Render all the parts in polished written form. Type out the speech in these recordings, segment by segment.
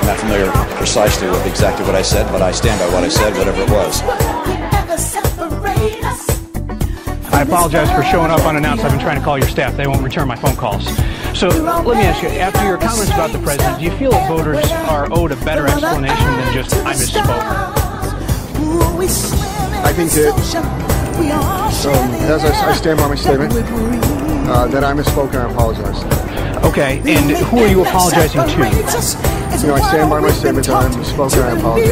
I'm not familiar precisely with exactly what I said, but I stand by what I said, whatever it was. I apologize for showing up unannounced. I've been trying to call your staff. They won't return my phone calls. So let me ask you, after your comments about the president, do you feel that voters are owed a better explanation than just, I misspoke? I think that, as I stand by my statement, that I misspoke and I apologize. Okay, and who are you apologizing to? You know, I stand by my statement that I misspoke and I apologize.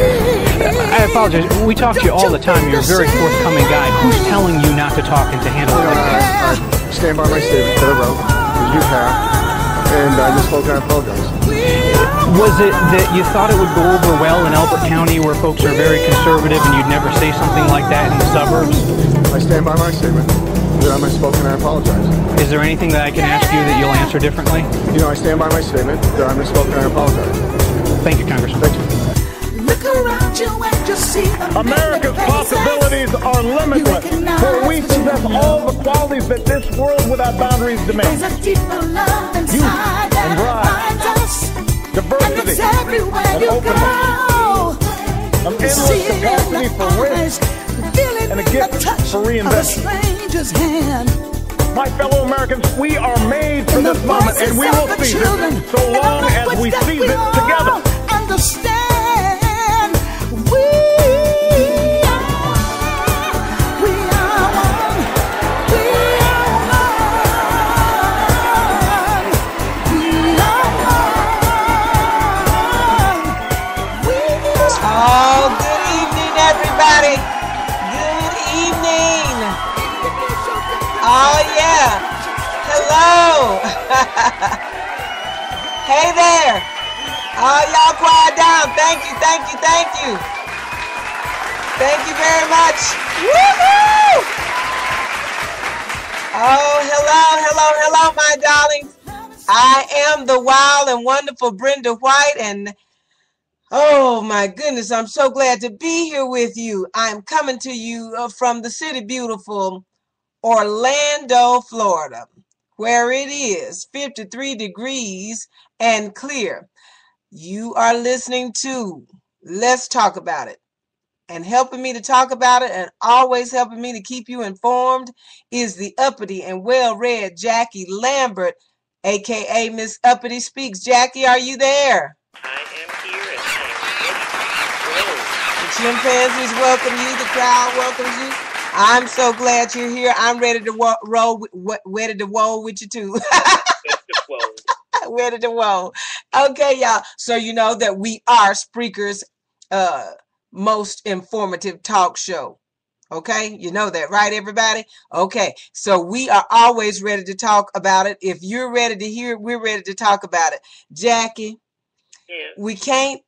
I apologize. We talk to you all the time. You're a very forthcoming guy. Who's telling you not to talk and to handle it? I stand by my statement that I wrote, as you have, and I misspoke and I apologize. Was it that you thought it would go over well in Elbert County where folks are very conservative and you'd never say something like that in the suburbs? I stand by my statement that I misspoke and I apologize. Is there anything that I can ask you that you'll answer differently? You know, I stand by my statement that I misspoke and I apologize. Thank you, Congressman. Thank you. America's possibilities are limitless, for we possess all the qualities that this world without boundaries demands. Youth and drive, diversity and openness, an endless capacity for risk, and a gift for reinvention. My fellow Americans, we are made for this moment, and we will seize it so long as we seize it together. Oh, good evening, everybody. Good evening. Oh, yeah. Hello. Hey there. Oh, y'all quiet down. Thank you, thank you, thank you. Thank you very much. Woohoo! Oh, hello, hello, hello, my darlings. I am the wild and wonderful Brenda White, and oh my goodness, I'm so glad to be here with you. I'm coming to you from the city beautiful Orlando, Florida, where it is 53 degrees and clear. You are listening to Let's Talk About It. And helping me to talk about it and always helping me to keep you informed is the uppity and well-read Jackie Lambert, a.k.a. Miss Uppity Speaks. Jackie, are you there? I am here and I am ready The chimpanzees welcome you. The crowd welcomes you. I'm so glad you're here. I'm ready to roll with you too. Ready to roll. Okay, y'all. So you know that we are Spreaker's most informative talk show. Okay, you know that, right, everybody? Okay, so we are always ready to talk about it. If you're ready to hear it, we're ready to talk about it. Jackie, we can't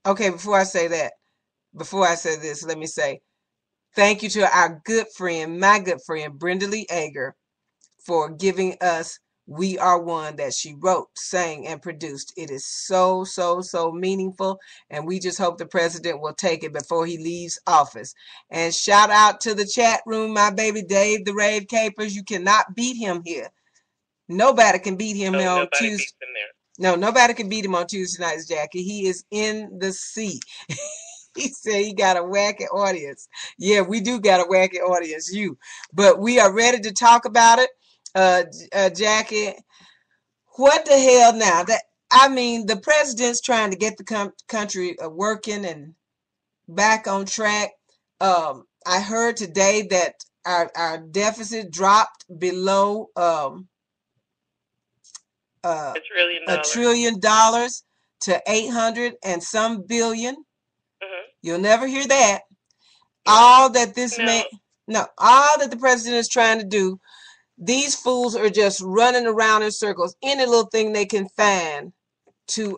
okay, before I say this, let me say thank you to our good friend, my good friend, Brenda Lee Ager, for giving us We Are One that she wrote, sang, and produced. It is so, so, so meaningful, and we just hope the president will take it before he leaves office. And shout out to the chat room, my baby Dave, the Rave Capers. You cannot beat him here. Nobody can beat him on Tuesday. No, nobody can beat him on Tuesday nights, Jackie. He is in the seat. He said he got a wacky audience. Yeah, we do got a wacky audience, you. But we are ready to talk about it. Jackie, what the hell now? The president's trying to get the country working and back on track. I heard today that our deficit dropped below $1 trillion to 800 and some billion. You'll never hear that. All that all that the president is trying to do, these fools are just running around in circles. Any little thing they can find to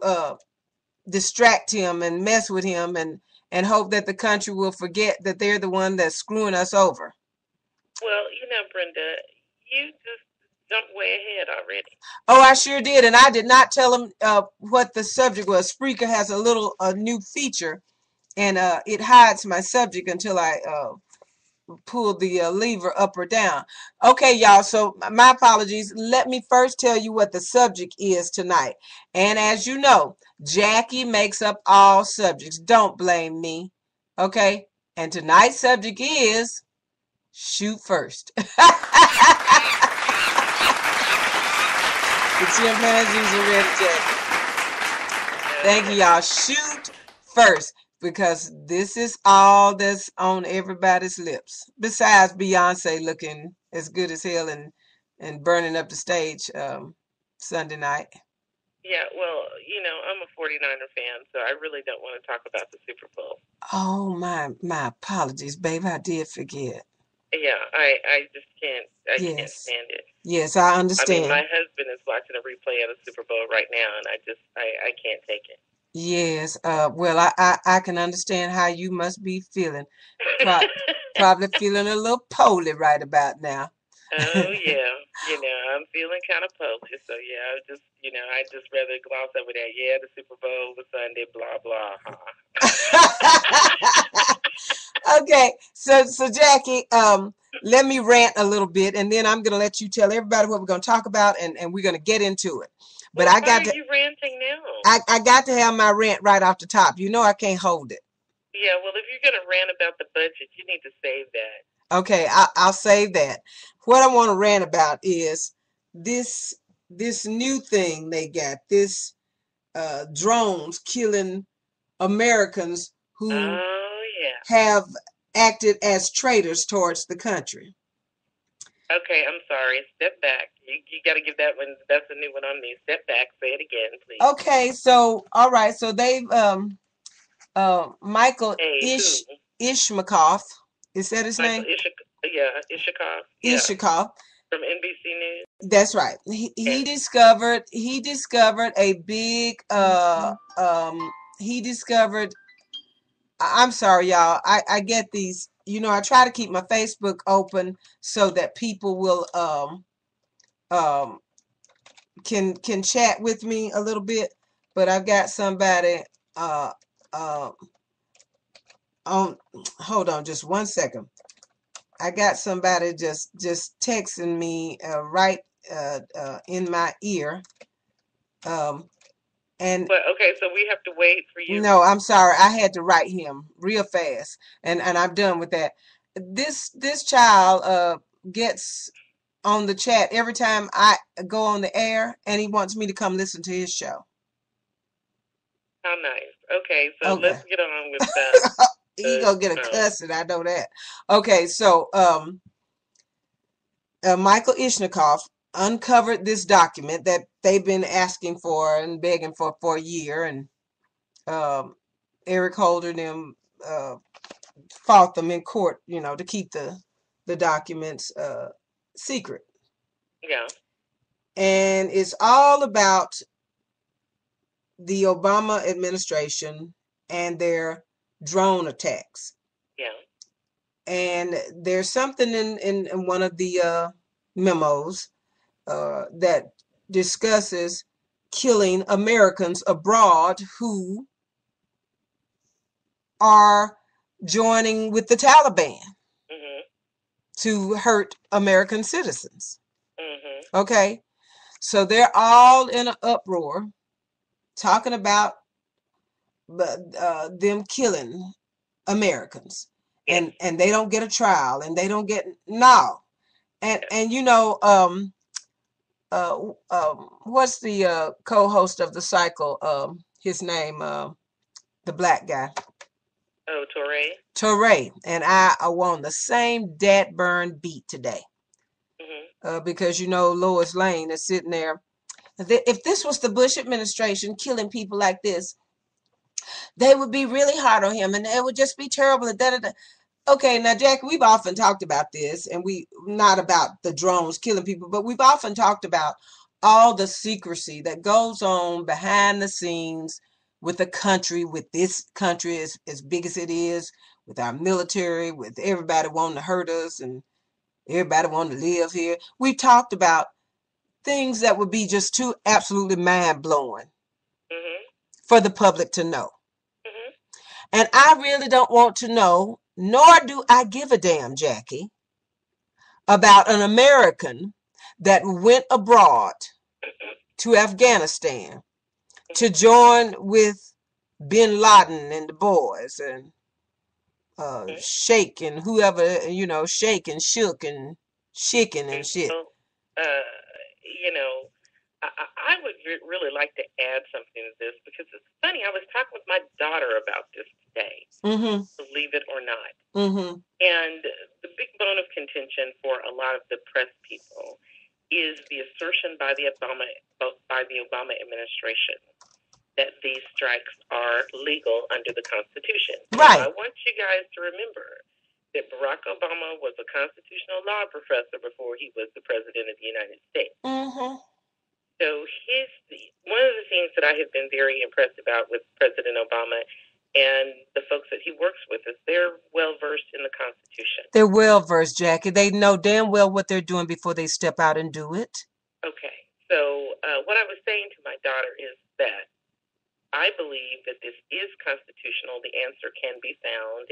distract him and mess with him and hope that the country will forget that they're the one that's screwing us over. Well, Brenda, you just jumped way ahead already. Oh, I sure did. And I did not tell him what the subject was. Spreaker has a new feature, and it hides my subject until I pull the lever up or down. Okay, y'all, so my apologies. Let me first tell you what the subject is tonight. And as you know, Jackie makes up all subjects. Don't blame me. Okay? And tonight's subject is shoot first. The chimpanzees are ready, Jackie. Thank you, y'all. Shoot first. Because this is all that's on everybody's lips. Besides Beyonce looking as good as hell and burning up the stage Sunday night. Yeah, well, you know, I'm a 49er fan, so I really don't want to talk about the Super Bowl. Oh, my apologies, babe. I did forget. Yeah, I just can't. I Yes. can't stand it. Yes, I understand. I mean, my husband is watching a replay of the Super Bowl right now, and I can't take it. Yes. Well, I can understand how you must be feeling. Probably feeling a little poorly right about now. Oh yeah, you know, I'm feeling kind of poorly, so yeah, I just rather gloss over that. Yeah, the Super Bowl was Sunday, blah blah. Okay, so Jackie, let me rant a little bit, and then I'm gonna let you tell everybody what we're gonna talk about, and we're gonna get into it. But well, I got to. Why are you ranting now? I got to have my rant right off the top. You know I can't hold it. Yeah, well, if you're gonna rant about the budget, you need to save that. Okay, I'll save that. What I want to rant about is this new thing they got. This drones killing Americans who have acted as traitors towards the country. Okay, I'm sorry. Step back. You got to give that one. That's a new one on me. Step back. Say it again, please. Okay, so all right. So they've Michael Ishmakoff. Is that his name? Ishmakoff. Ishmakoff. From NBC News. That's right. He discovered a big he discovered. I'm sorry, y'all. I get these. You know, I try to keep my Facebook open so that people will can chat with me a little bit. But I've got somebody on. Hold on, just 1 second. I got somebody just texting me right in my ear. Okay, so we have to wait for you. No, I'm sorry. I had to write him real fast, and I'm done with that. This child gets on the chat every time I go on the air, and he wants me to come listen to his show. How nice. Okay, so let's get on with that. He gonna get a cussing, I know that. Okay, so Michael Ishmakoff uncovered this document that they've been asking for and begging for a year, and Eric Holder and them fought them in court, you know, to keep the documents secret. Yeah. And it's all about the Obama administration and their drone attacks. Yeah. And there's something in one of the memos that discusses killing Americans abroad who are joining with the Taliban to hurt American citizens. Okay, so they're all in an uproar talking about them killing Americans, and they don't get a trial, and they don't get and you know what's the co-host of the cycle, his name, the black guy. Oh, Torrey. Torrey and I are on the same dead burn beat today. Because you know Lois Lane is sitting there. If this was the Bush administration killing people like this, they would be really hard on him, and it would just be terrible. Okay, now Jack, we've often talked about this, and we not about the drones killing people, but we've often talked about all the secrecy that goes on behind the scenes with the country, with this country as big as it is, with our military, with everybody wanting to hurt us and everybody wanting to live here. We've talked about things that would be just too absolutely mind-blowing for the public to know. And I really don't want to know nor do I give a damn, Jackie, about an American that went abroad to Afghanistan to join with bin Laden and the boys and Sheikh and whoever, Sheikh and Shook and Chicken and shit. So, I would really like to add something to this because it's funny. I was talking with my daughter about this today, believe it or not. And the big bone of contention for a lot of the press people is the assertion by the Obama administration that these strikes are legal under the Constitution. Right. And I want you guys to remember that Barack Obama was a constitutional law professor before he was the president of the United States. So one of the things that I have been very impressed about with President Obama and the folks that he works with is they're well-versed in the Constitution. They're well-versed, Jackie. They know damn well what they're doing before they step out and do it. Okay. So what I was saying to my daughter is that I believe that this is constitutional. The answer can be found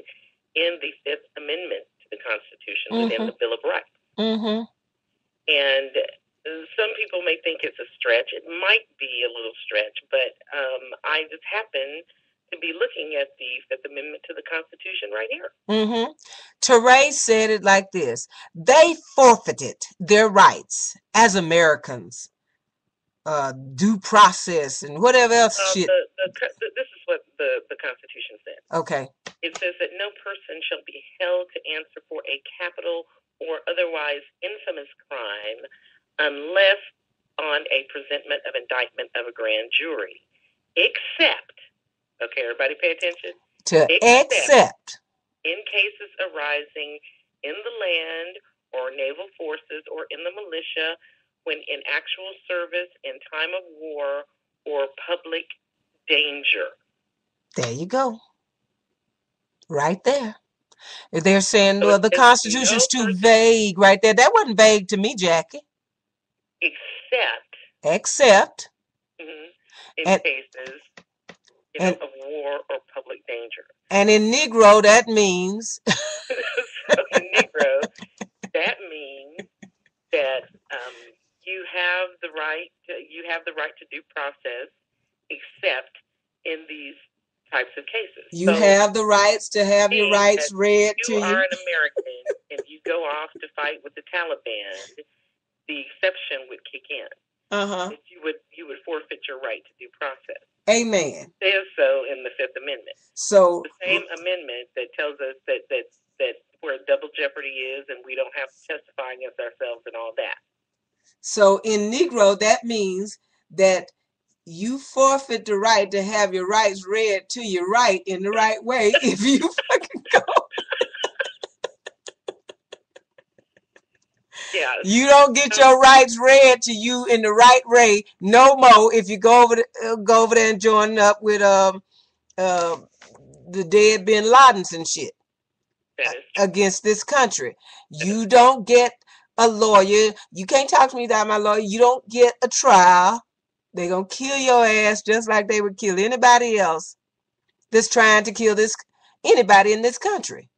in the Fifth Amendment to the Constitution within the Bill of Rights. And some people may think it's a stretch. It might be a little stretch, but I just happen to be looking at the Fifth Amendment to the Constitution right here. Therese said it like this. They forfeited their rights as Americans. Due process and whatever else shit. This is what the Constitution says. Okay. It says that no person shall be held to answer for a capital or otherwise infamous crime unless on a presentment of indictment of a grand jury, except, okay, everybody pay attention, except in cases arising in the land or naval forces or in the militia when in actual service, in time of war, or public danger. There you go. Right there. If they're saying, well, the Constitution's too vague right there. That wasn't vague to me, Jackie. Except. In cases of war or public danger. And in Negro, that means. So in Negro, that means that you have the right to due process, except in these types of cases. You have the rights to have your rights read to you. You are an American and you go off to fight with the Taliban, the exception would kick in. That you would forfeit your right to due process. Amen. It says so in the Fifth Amendment. So the same amendment that tells us that where double jeopardy is and we don't have to testify against ourselves and all that. So in Negro, that means that you forfeit the right to have your rights read to you right in the right way if you fucking go. Yeah. You don't get your rights read to you in the right way no more if you go over there and join up with the dead bin Ladens and shit against this country. You don't get a lawyer. You can't talk to me without my lawyer. You don't get a trial. They're going to kill your ass just like they would kill anybody else that's trying to kill anybody in this country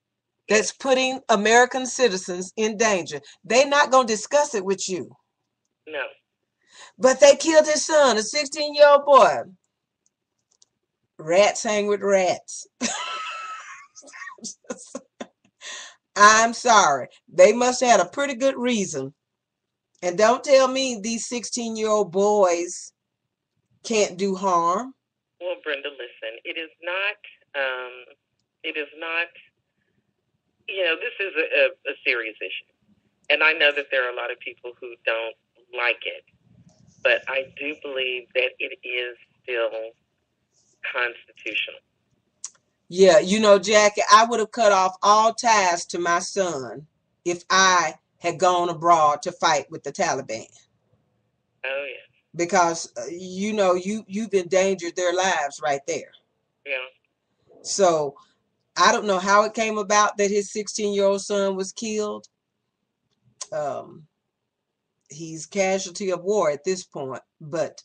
that's putting American citizens in danger. They're not going to discuss it with you. No. But they killed his son, a 16-year-old boy. Rats hang with rats. I'm sorry. They must have had a pretty good reason. And don't tell me these 16-year-old boys can't do harm. Well, Brenda, listen, it is not, this is a serious issue. And I know that there are a lot of people who don't like it. But I do believe that it is still constitutional. Yeah, Jackie, I would have cut off all ties to my son if I had gone abroad to fight with the Taliban. Oh, yeah. Because, you've endangered their lives right there. Yeah. So, I don't know how it came about that his 16-year-old son was killed. He's casualty of war at this point. But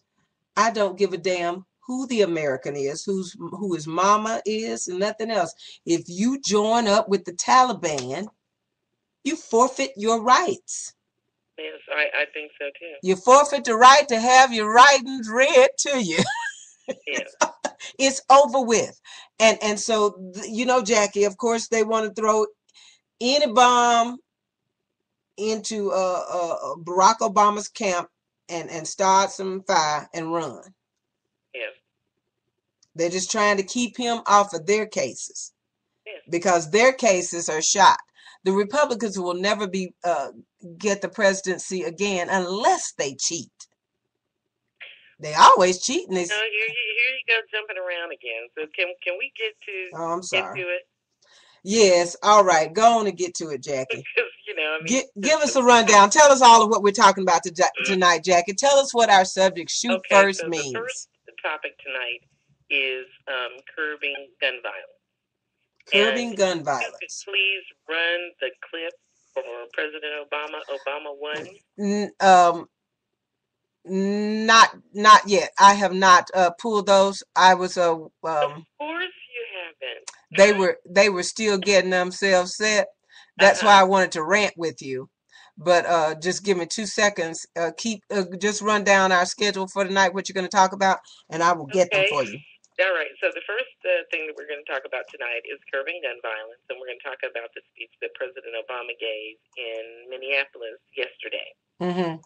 I don't give a damn who the American is, who his mama is, and nothing else. If you join up with the Taliban, you forfeit your rights. Yes, I think so too. You forfeit the right to have your writings read to you. Yes. It's over with. And so, you know, Jackie, of course, they want to throw any bomb into Barack Obama's camp and start some fire and run. Yes. They're just trying to keep him off of their cases. Yes. Because their cases are shot. The Republicans will never get the presidency again unless they cheat. They always cheat. And here you go jumping around again. So can we get to? Oh, I'm sorry. Get to it? Yes. All right. Go on and get to it, Jackie. Because give us a rundown. Tell us all of what we're talking about tonight, Jackie. Tell us what our subject "shoot first" means. The first topic tonight is curbing gun violence. Curbing gun violence. Please run the clip for President Obama. Obama 1. Not yet. I have not pulled those. I was of course you haven't. They were still getting themselves set. That's why I wanted to rant with you. But just give me 2 seconds. Just run down our schedule for tonight. What you're going to talk about, and I will get them for you. All right. So the first thing that we're going to talk about tonight is curbing gun violence, and we're going to talk about the speech that President Obama gave in Minneapolis yesterday. Mm-hmm.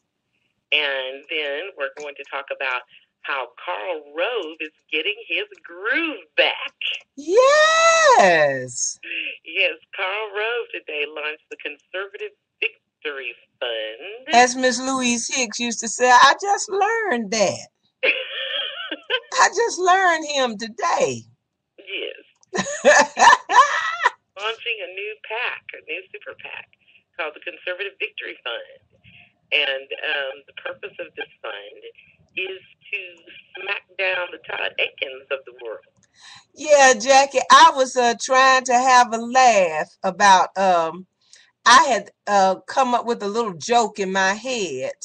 And then we're going to talk about how Karl Rove is getting his groove back. Yes. Yes, Karl Rove today launched the Conservative Victory Fund. As Miss Louise Hicks used to say, I just learned that. I just learned him today. Yes. Launching a new PAC, a new super PAC called the Conservative Victory Fund. And the purpose of this fund is to smack down the Todd Aikens of the world. Yeah, Jackie, I was trying to have a laugh about, I had come up with a little joke in my head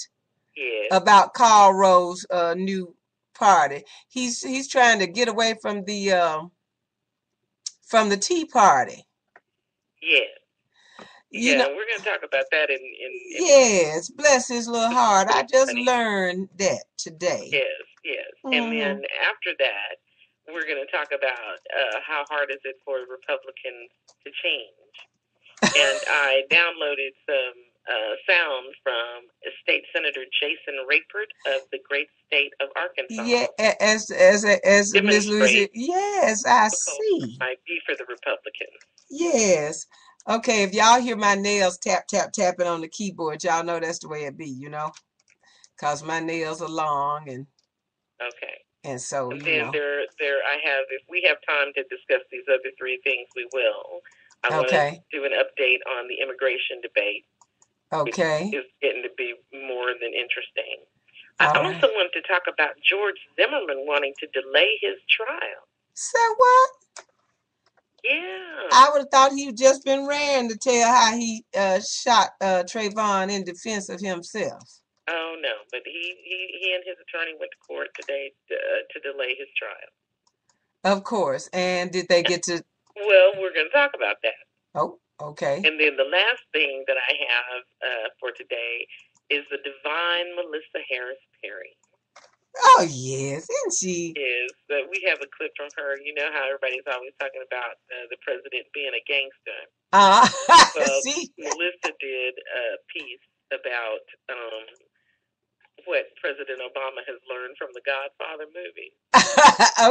about Karl Rove's new party. He's trying to get away from the Tea Party. Yes. You know, we're going to talk about that in yes, bless his little heart. I just learned that today. Yes. Mm-hmm. And then after that, we're going to talk about how hard is it for Republicans to change. And I downloaded some sound from State Senator Jason Rayford of the great state of Arkansas. Yeah, as Ms. Louise. Yes, I see. Might be for the Republicans. Yes. Okay, if y'all hear my nails tapping on the keyboard, y'all know that's the way it be, you know, because my nails are long and so and then I have, if we have time to discuss these other three things, we will. I want to do an update on the immigration debate. Okay. It's getting to be more than interesting. I also want to talk about George Zimmerman wanting to delay his trial. Say what? Yeah. I would have thought he'd just been raring to tell how he shot Trayvon in defense of himself. Oh, no. But he and his attorney went to court today to delay his trial. Of course. And did they get to... Well, we're going to talk about that. Oh, okay. And then the last thing that I have for today is the divine Melissa Harris Perry. Oh, yes, isn't she? Yes, we have a clip from her. You know how everybody's always talking about the president being a gangster. Well, see? Melissa did a piece about what President Obama has learned from the Godfather movie.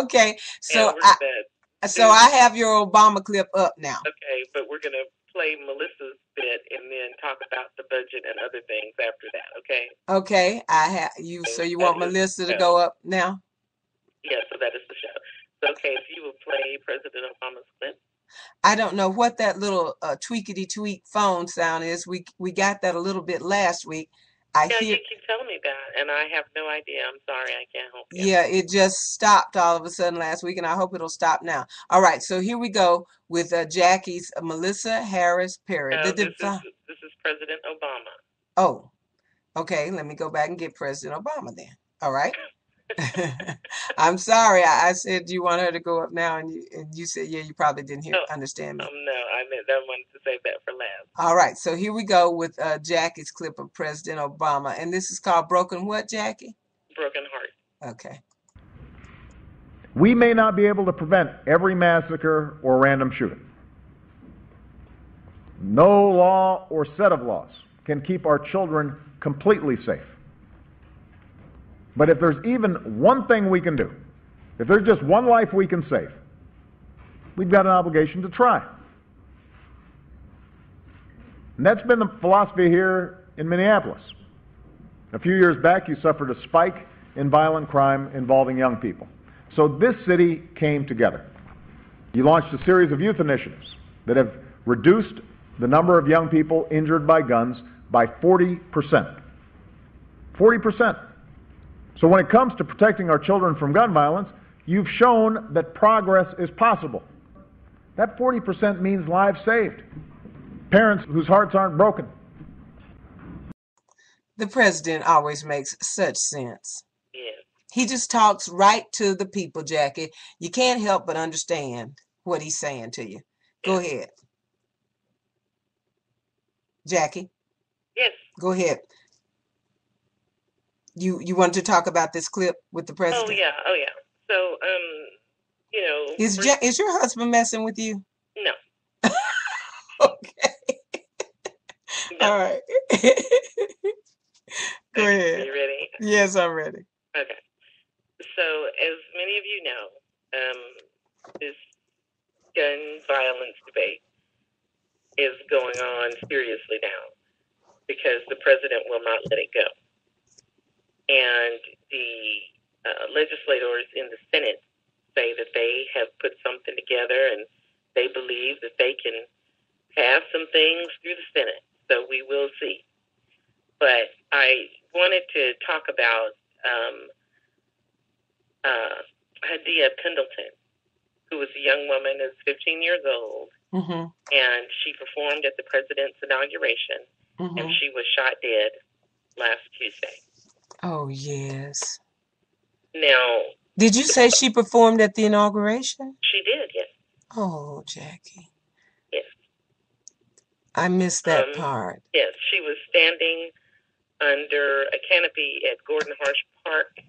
Okay, so I have your Obama clip up now. Okay, but we're going to play Melissa's bit and then talk about the budget and other things after that, okay? Okay, I have you. So you want Melissa to go up now? Yeah, so that is the show. So, okay, if you will play President Obama's clip. I don't know what that little tweakity-tweak phone sound is. We got that a little bit last week. You keep telling me that, and I have no idea. I'm sorry, I can't help you. Yeah, it just stopped all of a sudden last week, and I hope it'll stop now. All right, so here we go with Jackie's Melissa Harris Perry. No, this is President Obama. Oh, okay. Let me go back and get President Obama then. All right. I'm sorry. I said you want her to go up now, and you said, yeah, you probably didn't understand me. No, I wanted to save that for last. All right, so here we go with Jackie's clip of President Obama, and this is called Broken what, Jackie? Broken Heart. Okay. We may not be able to prevent every massacre or random shooting. No law or set of laws can keep our children completely safe. But if there's even one thing we can do, if there's just one life we can save, we've got an obligation to try. And that's been the philosophy here in Minneapolis. A few years back, you suffered a spike in violent crime involving young people. So this city came together. You launched a series of youth initiatives that have reduced the number of young people injured by guns by 40%. 40%. So when it comes to protecting our children from gun violence, you've shown that progress is possible. That 40% means lives saved. Parents whose hearts aren't broken. The president always makes such sense. Yeah. He just talks right to the people, Jackie. You can't help but understand what he's saying to you. Go ahead. Jackie? Yes. Go ahead. You wanted to talk about this clip with the president? Oh yeah. So, you know. Is your husband messing with you? No. Okay. No. All right. Go ahead. Are you ready? Yes, I'm ready. Okay. So, as many of you know, this gun violence debate is going on seriously now because the president will not let it go. And the legislators in the Senate say that they have put something together and they believe that they can pass some things through the Senate. So we will see. But I wanted to talk about Hadia Pendleton, who was a young woman, is 15 years old, and she performed at the president's inauguration, and she was shot dead last Tuesday. Oh, yes. Now, did you say she performed at the inauguration? She did, yes. Oh, Jackie. Yes. I missed that part. Yes, she was standing under a canopy at Gordon Harsh Park.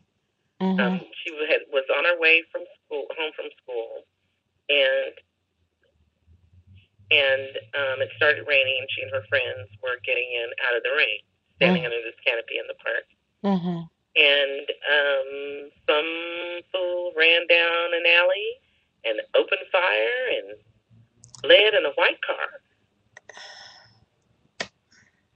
She was on her way home from school, and it started raining, and she and her friends were getting in out of the rain, standing under this canopy in the park. And some fool ran down an alley and opened fire and fled in a white car.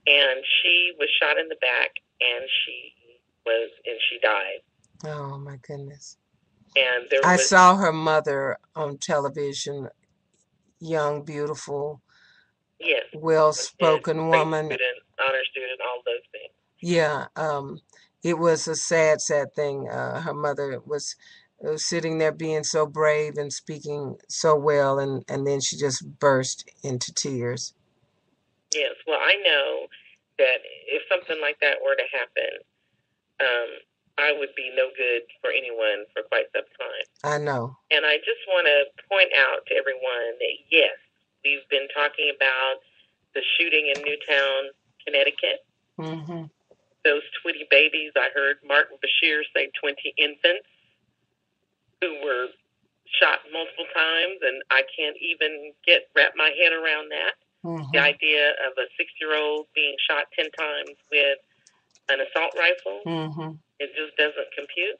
And she was shot in the back, and she died. Oh my goodness. And I saw her mother on television, young, beautiful, yes, well-spoken woman. Honor student, all those things. Yeah, it was a sad, sad thing. Her mother was sitting there being so brave and speaking so well, and then she just burst into tears. Yes, well, I know that if something like that were to happen, I would be no good for anyone for quite some time. I know. And I just want to point out to everyone that, yes, we've been talking about the shooting in Newtown, Connecticut. Those 20 babies, I heard Martin Bashir say 20 infants who were shot multiple times, and I can't even wrap my head around that. The idea of a 6-year-old being shot 10 times with an assault rifle, it just doesn't compute.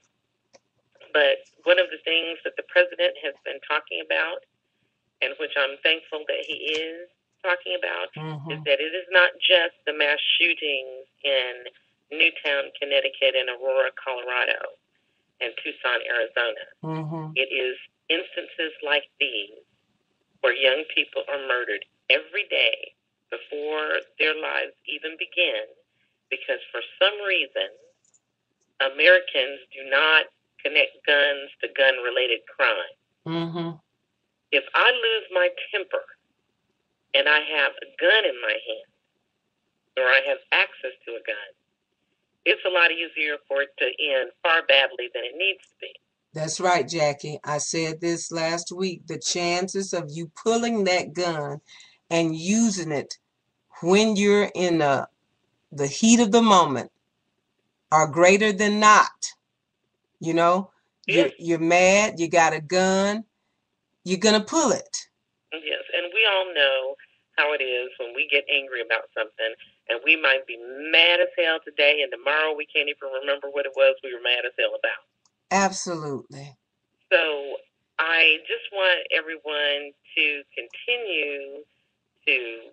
But one of the things that the president has been talking about, and which I'm thankful that he is talking about, is that it is not just the mass shootings in Newtown, Connecticut, and Aurora, Colorado, and Tucson, Arizona. It is instances like these where young people are murdered every day before their lives even begin because for some reason Americans do not connect guns to gun-related crime. If I lose my temper and I have a gun in my hand or I have access to a gun it's a lot easier for it to end far badly than it needs to be. That's right, Jackie. I said this last week. The chances of you pulling that gun and using it when you're in the heat of the moment are greater than not. You know, Yes. you're mad, you got a gun, you're gonna pull it. Yes, and we all know how it is when we get angry about something, and we might be mad as hell today, and tomorrow we can't even remember what it was we were mad as hell about. Absolutely. So I just want everyone to continue to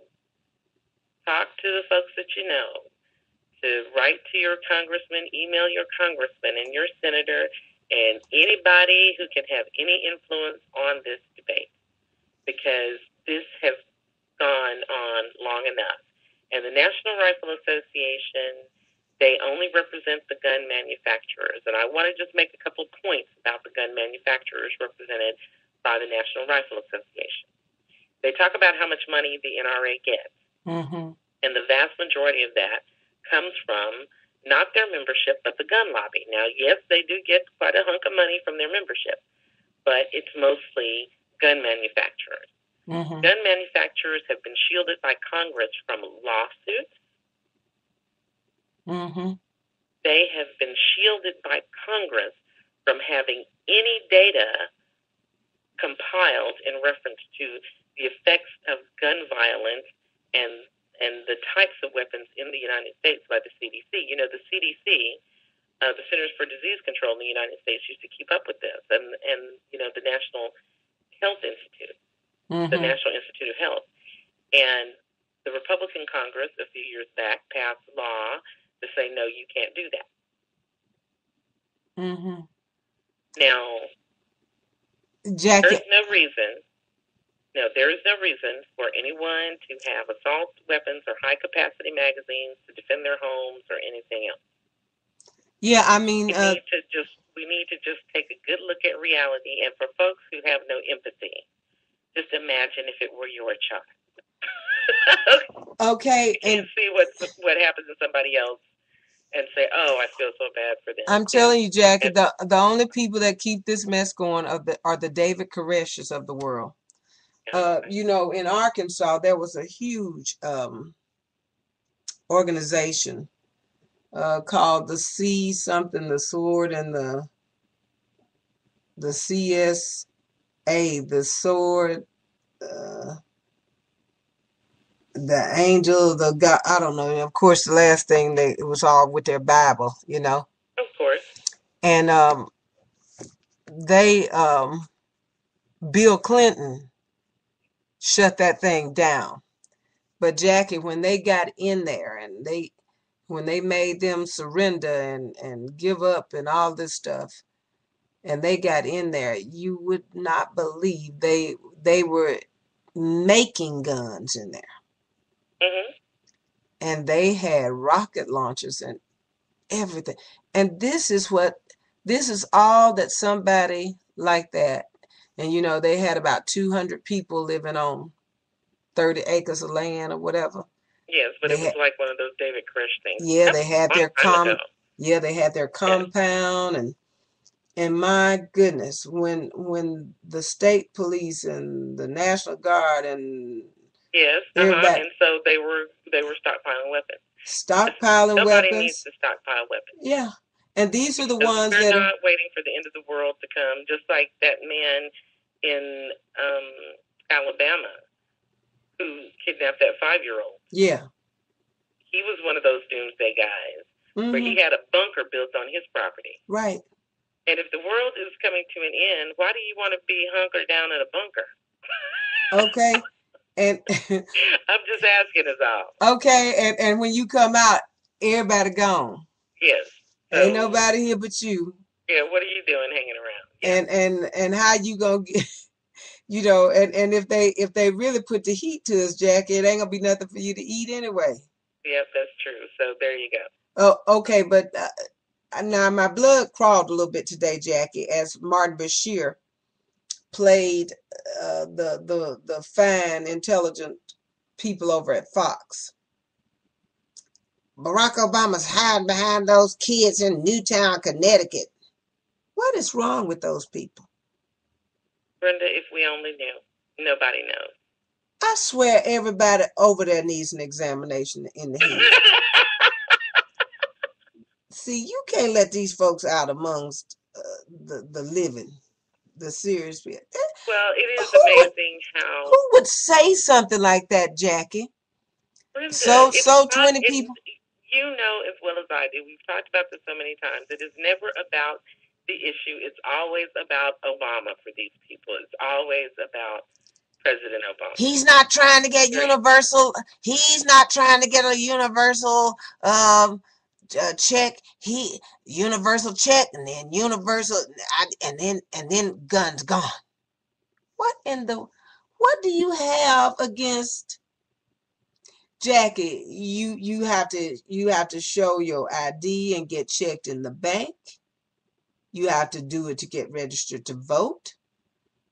talk to the folks that you know, to write to your congressman, email your congressman and your senator, and anybody who can have any influence on this debate, because this has gone on long enough. And the National Rifle Association, they only represent the gun manufacturers. And I want to just make a couple points about the gun manufacturers represented by the National Rifle Association. They talk about how much money the NRA gets. Mm-hmm. And the vast majority of that comes from not their membership, but the gun lobby. Now, yes, they do get quite a hunk of money from their membership, but it's mostly gun manufacturers. Mm-hmm. Gun manufacturers have been shielded by Congress from lawsuits. Mm-hmm. They have been shielded by Congress from having any data compiled in reference to the effects of gun violence and the types of weapons in the United States by the CDC. You know, the CDC, the Centers for Disease Control in the United States, used to keep up with this, and you know, the National Health Institute, Mm-hmm. the National Institute of Health. And the Republican Congress a few years back passed a law to say, no, you can't do that. Mm-hmm. Now, Jackie, there is no reason for anyone to have assault weapons or high-capacity magazines to defend their homes or anything else. yeah, I mean, We need to just take a good look at reality. And for folks who have no empathy, just imagine if it were your child. okay, You can't see what happens to somebody else and say, "Oh, I feel so bad for them." I'm telling you, Jackie, the only people that keep this mess going are the David Koreshes of the world. You know, in Arkansas, there was a huge organization called the C something, the Sword, and the CSA, the Sword, the Angel, the God. I don't know. And of course, the last thing it was all with their Bible, you know. Of course. And they Bill Clinton shut that thing down. But Jackie, when they got in there and when they made them surrender and give up and all this stuff, and they got in there, you would not believe they were making guns in there. Mm-hmm. And they had rocket launchers and everything. And this is all that somebody like that, and you know, they had about 200 people living on 30 acres of land or whatever. Yes, but it was like one of those David Koresh things. Yeah, they had their compound, yes. and my goodness, when the state police and the National Guard and and so they were stockpiling weapons. Nobody needs to stockpile weapons. Yeah, and these are the ones they're not waiting for the end of the world to come. Just like that man in Alabama who kidnapped that 5-year-old. Yeah. He was one of those doomsday guys where he had a bunker built on his property. Right. And if the world is coming to an end, why do you want to be hunkered down in a bunker? Okay. And I'm just asking us all. Okay, and when you come out, everybody gone. Yes. So, ain't nobody here but you. Yeah, what are you doing hanging around? Yeah. And how you gonna get, you know, and if they really put the heat to us, Jackie, it ain't gonna be nothing for you to eat anyway. Yep, that's true. So there you go. Oh, okay, but now my blood crawled a little bit today, Jackie, as Martin Bashir played the fine, intelligent people over at Fox. Barack Obama's hiding behind those kids in Newtown, Connecticut. What is wrong with those people? Brenda, if we only knew. Nobody knows. I swear everybody over there needs an examination in the head. See, you can't let these folks out amongst the living, the serious people. Well, it is amazing how... Who would say something like that, Jackie? Brenda, 20 people. You know as well as I do, we've talked about this so many times, it is never about the issue. It's always about Obama for these people. It's always about President Obama. He's not trying to get universal. He's not trying to get a universal check. Universal check, and then universal, and then guns gone. What do you have against? Jackie, you have to show your ID and get checked in the bank. You have to do it to get registered to vote.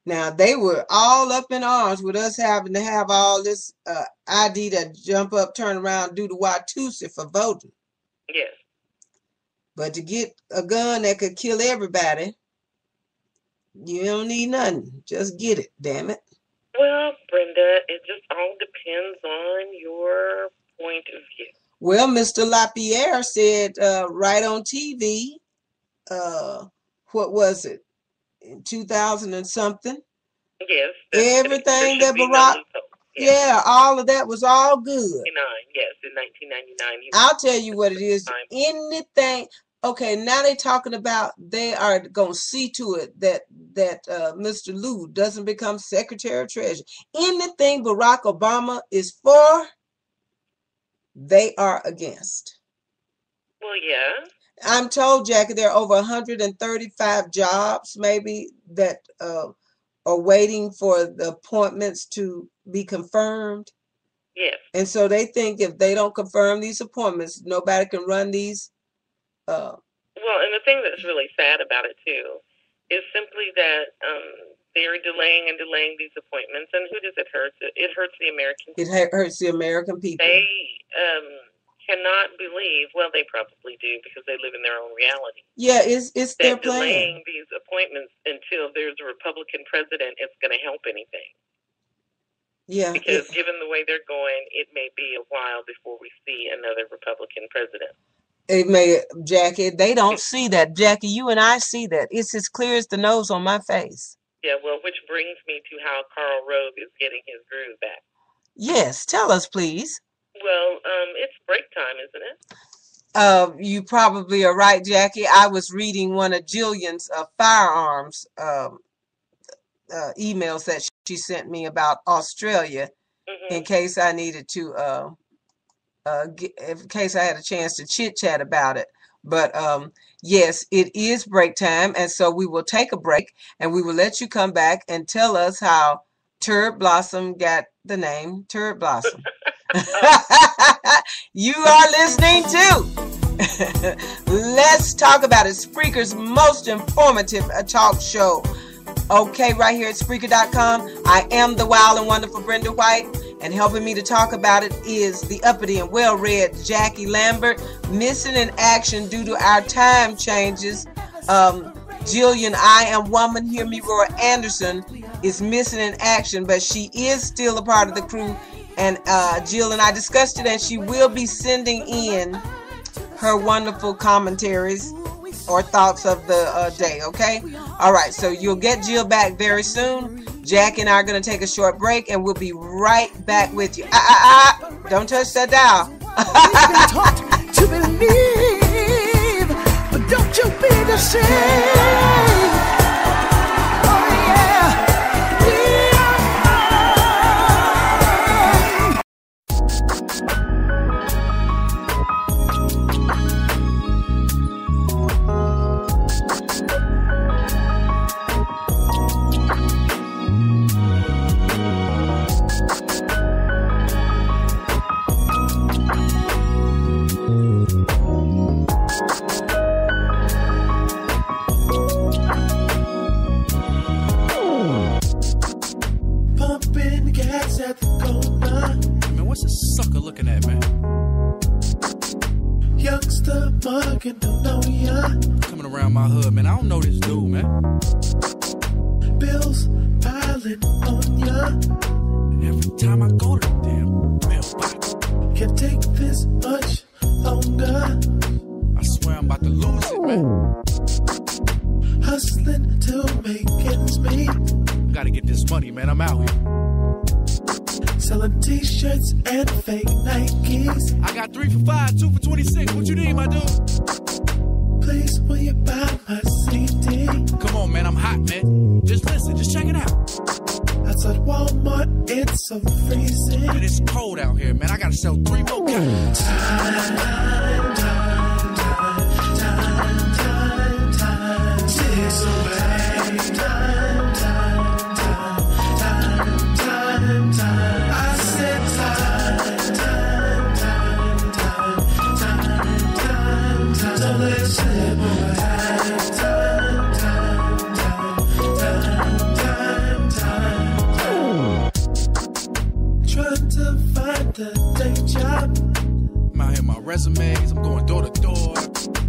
Now, they were all up in arms with us having to have all this ID to jump up, turn around, do the Watusi for voting. Yes. But to get a gun that could kill everybody, you don't need nothing. Just get it, damn it. Well, Brenda, it just all depends on your point of view. Well, Mr. LaPierre said right on TV, what was it, in 2000 and something? Yes. Everything that Barack, yeah, all of that was all good. Yes, in 1999. I'll tell you what it is. Anything. Okay, now they're talking about they are going to see to it that Mr. Lew doesn't become Secretary of Treasury. Anything Barack Obama is for, they are against. Well, yeah. I'm told, Jackie, there are over 135 jobs maybe that are waiting for the appointments to be confirmed. Yes. And so they think if they don't confirm these appointments, nobody can run these. Well, and the thing that's really sad about it, too, is simply that they're delaying these appointments. And who does it hurt? It hurts the American people. It hurts the American people. They cannot believe, well, they probably do because they live in their own reality. Yeah, it's their plan. Delaying these appointments until there's a Republican president is going to help anything. Yeah. Because given the way they're going, it may be a while before we see another Republican president. It may, Jackie, they don't see that. Jackie, you and I see that. It's as clear as the nose on my face. Yeah, well, which brings me to how Karl Rove is getting his groove back. Yes, tell us, please. Well, it's break time, isn't it? You probably are right, Jackie. I was reading one of Jillian's firearms emails that she sent me about Australia, in case I needed to, in case I had a chance to chit-chat about it. But yes, it is break time, and so we will take a break, and we will let you come back and tell us how Turd Blossom got the name Turd Blossom. You are listening to Let's Talk About It, Spreaker's most informative talk show. Okay, right here at Spreaker.com. I am the wild and wonderful Brenda White, and helping me to talk about it is the uppity and well-read Jackie Lambert. Missing in action due to our time changes. Jillian, I Am Woman, Hear Me Roar Anderson is missing in action, but she is still a part of the crew. And Jill and I discussed it, and she will be sending in her wonderful commentaries or thoughts of the day, okay? All right, so you'll get Jill back very soon. Jack and I are going to take a short break, and we'll be right back with you. Don't touch that dial. We've been taught to believe, but don't you be deceived. around my hood, man. I don't know this dude, man. Bills piling on ya. Every time I go to the damn mailbox. Can't take this much longer. I swear I'm about to lose it, man. Hustling to make ends meet. Gotta get this money, man. I'm out here. Selling t-shirts and fake Nikes. I got 3 for $5, 2 for $26. What you need, my dude? Please, will you buy my CD? Come on, man. I'm hot, man. Just listen. Just check it out. Outside Walmart, it's so freezing. And it's cold out here, man. I gotta sell 3 more copies. Time ticks away. I said time. Don't let it slip away. Trying to find a day job. I'm out here, my resumes. I'm going door to door.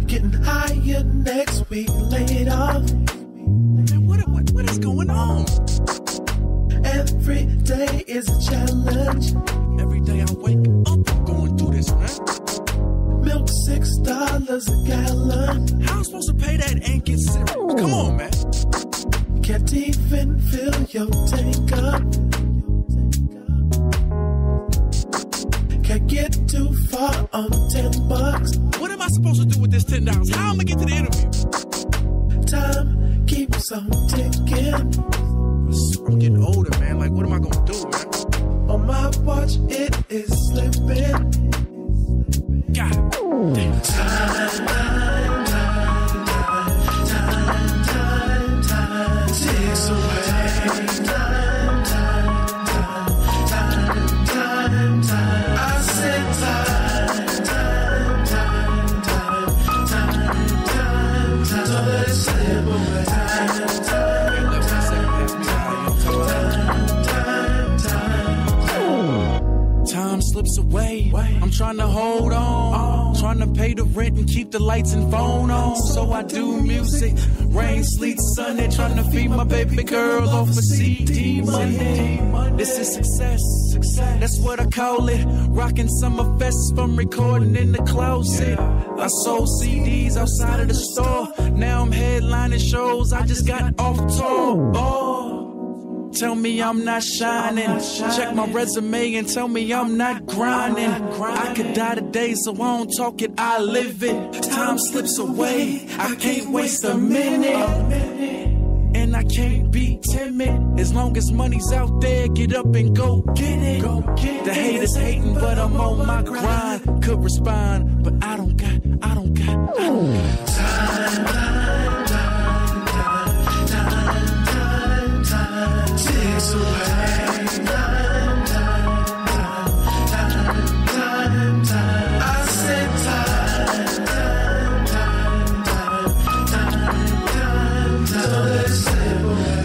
Getting hired next week, laid off. Man, what is going on? Every day is a challenge. Every day I wake up, I'm going through this, man. Milk $6 a gallon. How am I supposed to pay that and get cereal? Come on, man. Can't even fill your tank up. Can't get too far on $10. What am I supposed to do with this $10? How am I gonna get to the interview? Time keeps on ticking. I'm getting older, man. Like, what am I gonna do, man? On my watch, it is slipping. God damn. Time ticks away. I said time. Don't let it slip away. Time slips away. I'm trying to hold on. Trying to pay the rent and keep the lights and phone on. So I do music. Rain, sleet, Sunday. Trying to feed my baby girl off a CD Monday. This is success. That's what I call it. Rocking summer fests from recording in the closet. I sold CDs outside of the store. Now I'm headlining shows. I just got off tour. Tell me I'm not shining. Check my resume and tell me I'm not grinding. I could die today, so I don't talk it, I live it. Time slips away, I can't waste a minute. And I can't be timid. As long as money's out there, get up and go get it. The haters hating, but I'm on my grind. Could respond, but I don't got Takes away. I said time. Don't let it slip away.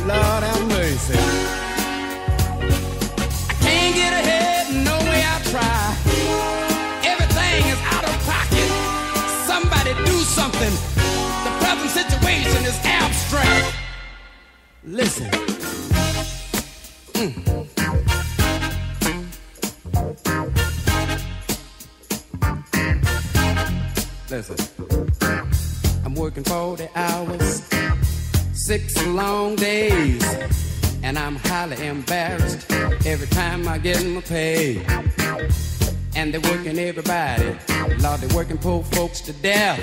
Lord have mercy. Something. The present situation is abstract. Listen. Listen. I'm working 40 hours, 6 long days, and I'm highly embarrassed every time I get my pay. And they're working everybody. Lord, they're working poor folks to death.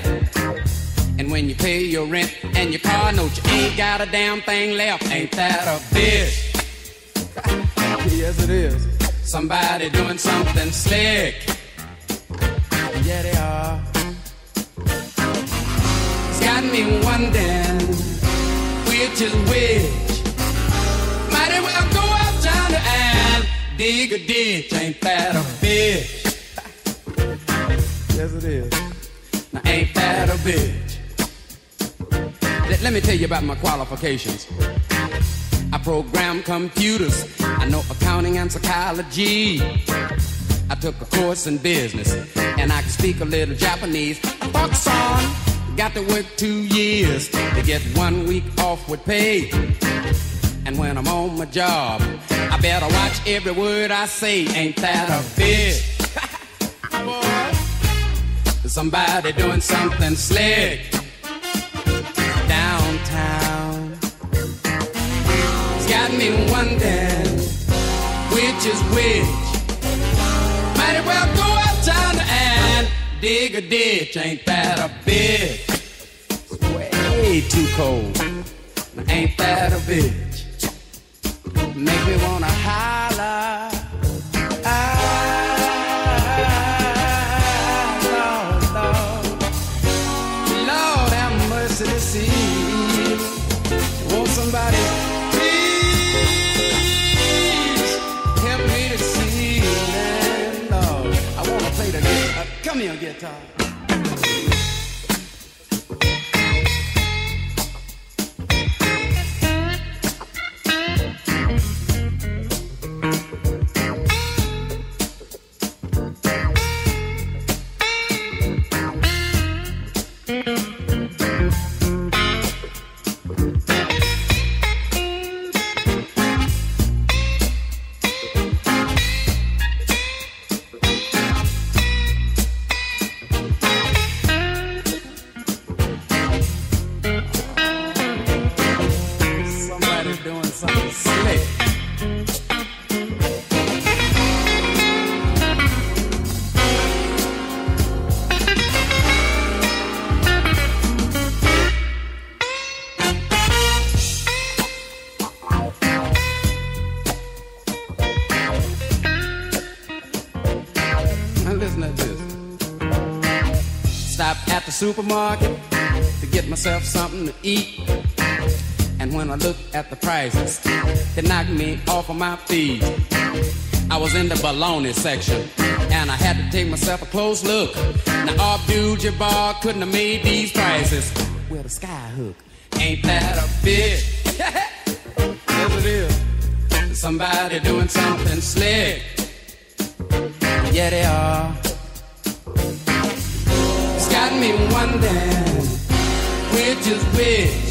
And when you pay your rent and your car note, you ain't got a damn thing left. Ain't that a bitch? Yes, it is. Somebody doing something slick. Yeah, they are. It's got me wondering which is which. Might as well go uptown and dig a ditch. Ain't that a bitch? Yes, it is. Now ain't that a bitch? Let me tell you about my qualifications. I program computers. I know accounting and psychology. I took a course in business, and I can speak a little Japanese. Fuck's on. Got to work 2 years to get 1 week off with pay. And when I'm on my job, I better watch every word I say. Ain't that a bitch? Boy, somebody doing something slick downtown. It's got me wondering which is which. Might as well go uptown and dig a ditch. Ain't that a bitch? It's way too cold. Ain't that a bitch? Make me wanna holler. Lord have mercy to see. Won't somebody please help me to see? And Lord, I wanna play the guitar. Come here, guitar. Supermarket to get myself something to eat, and when I looked at the prices, it knocked me off of my feet. I was in the bologna section, and I had to take myself a close look. Now Abdul-Jabbar couldn't have made these prices with a sky hook. Ain't that a bitch? Yes it is. Somebody doing something slick. Yeah they are. Got me wondering which is which.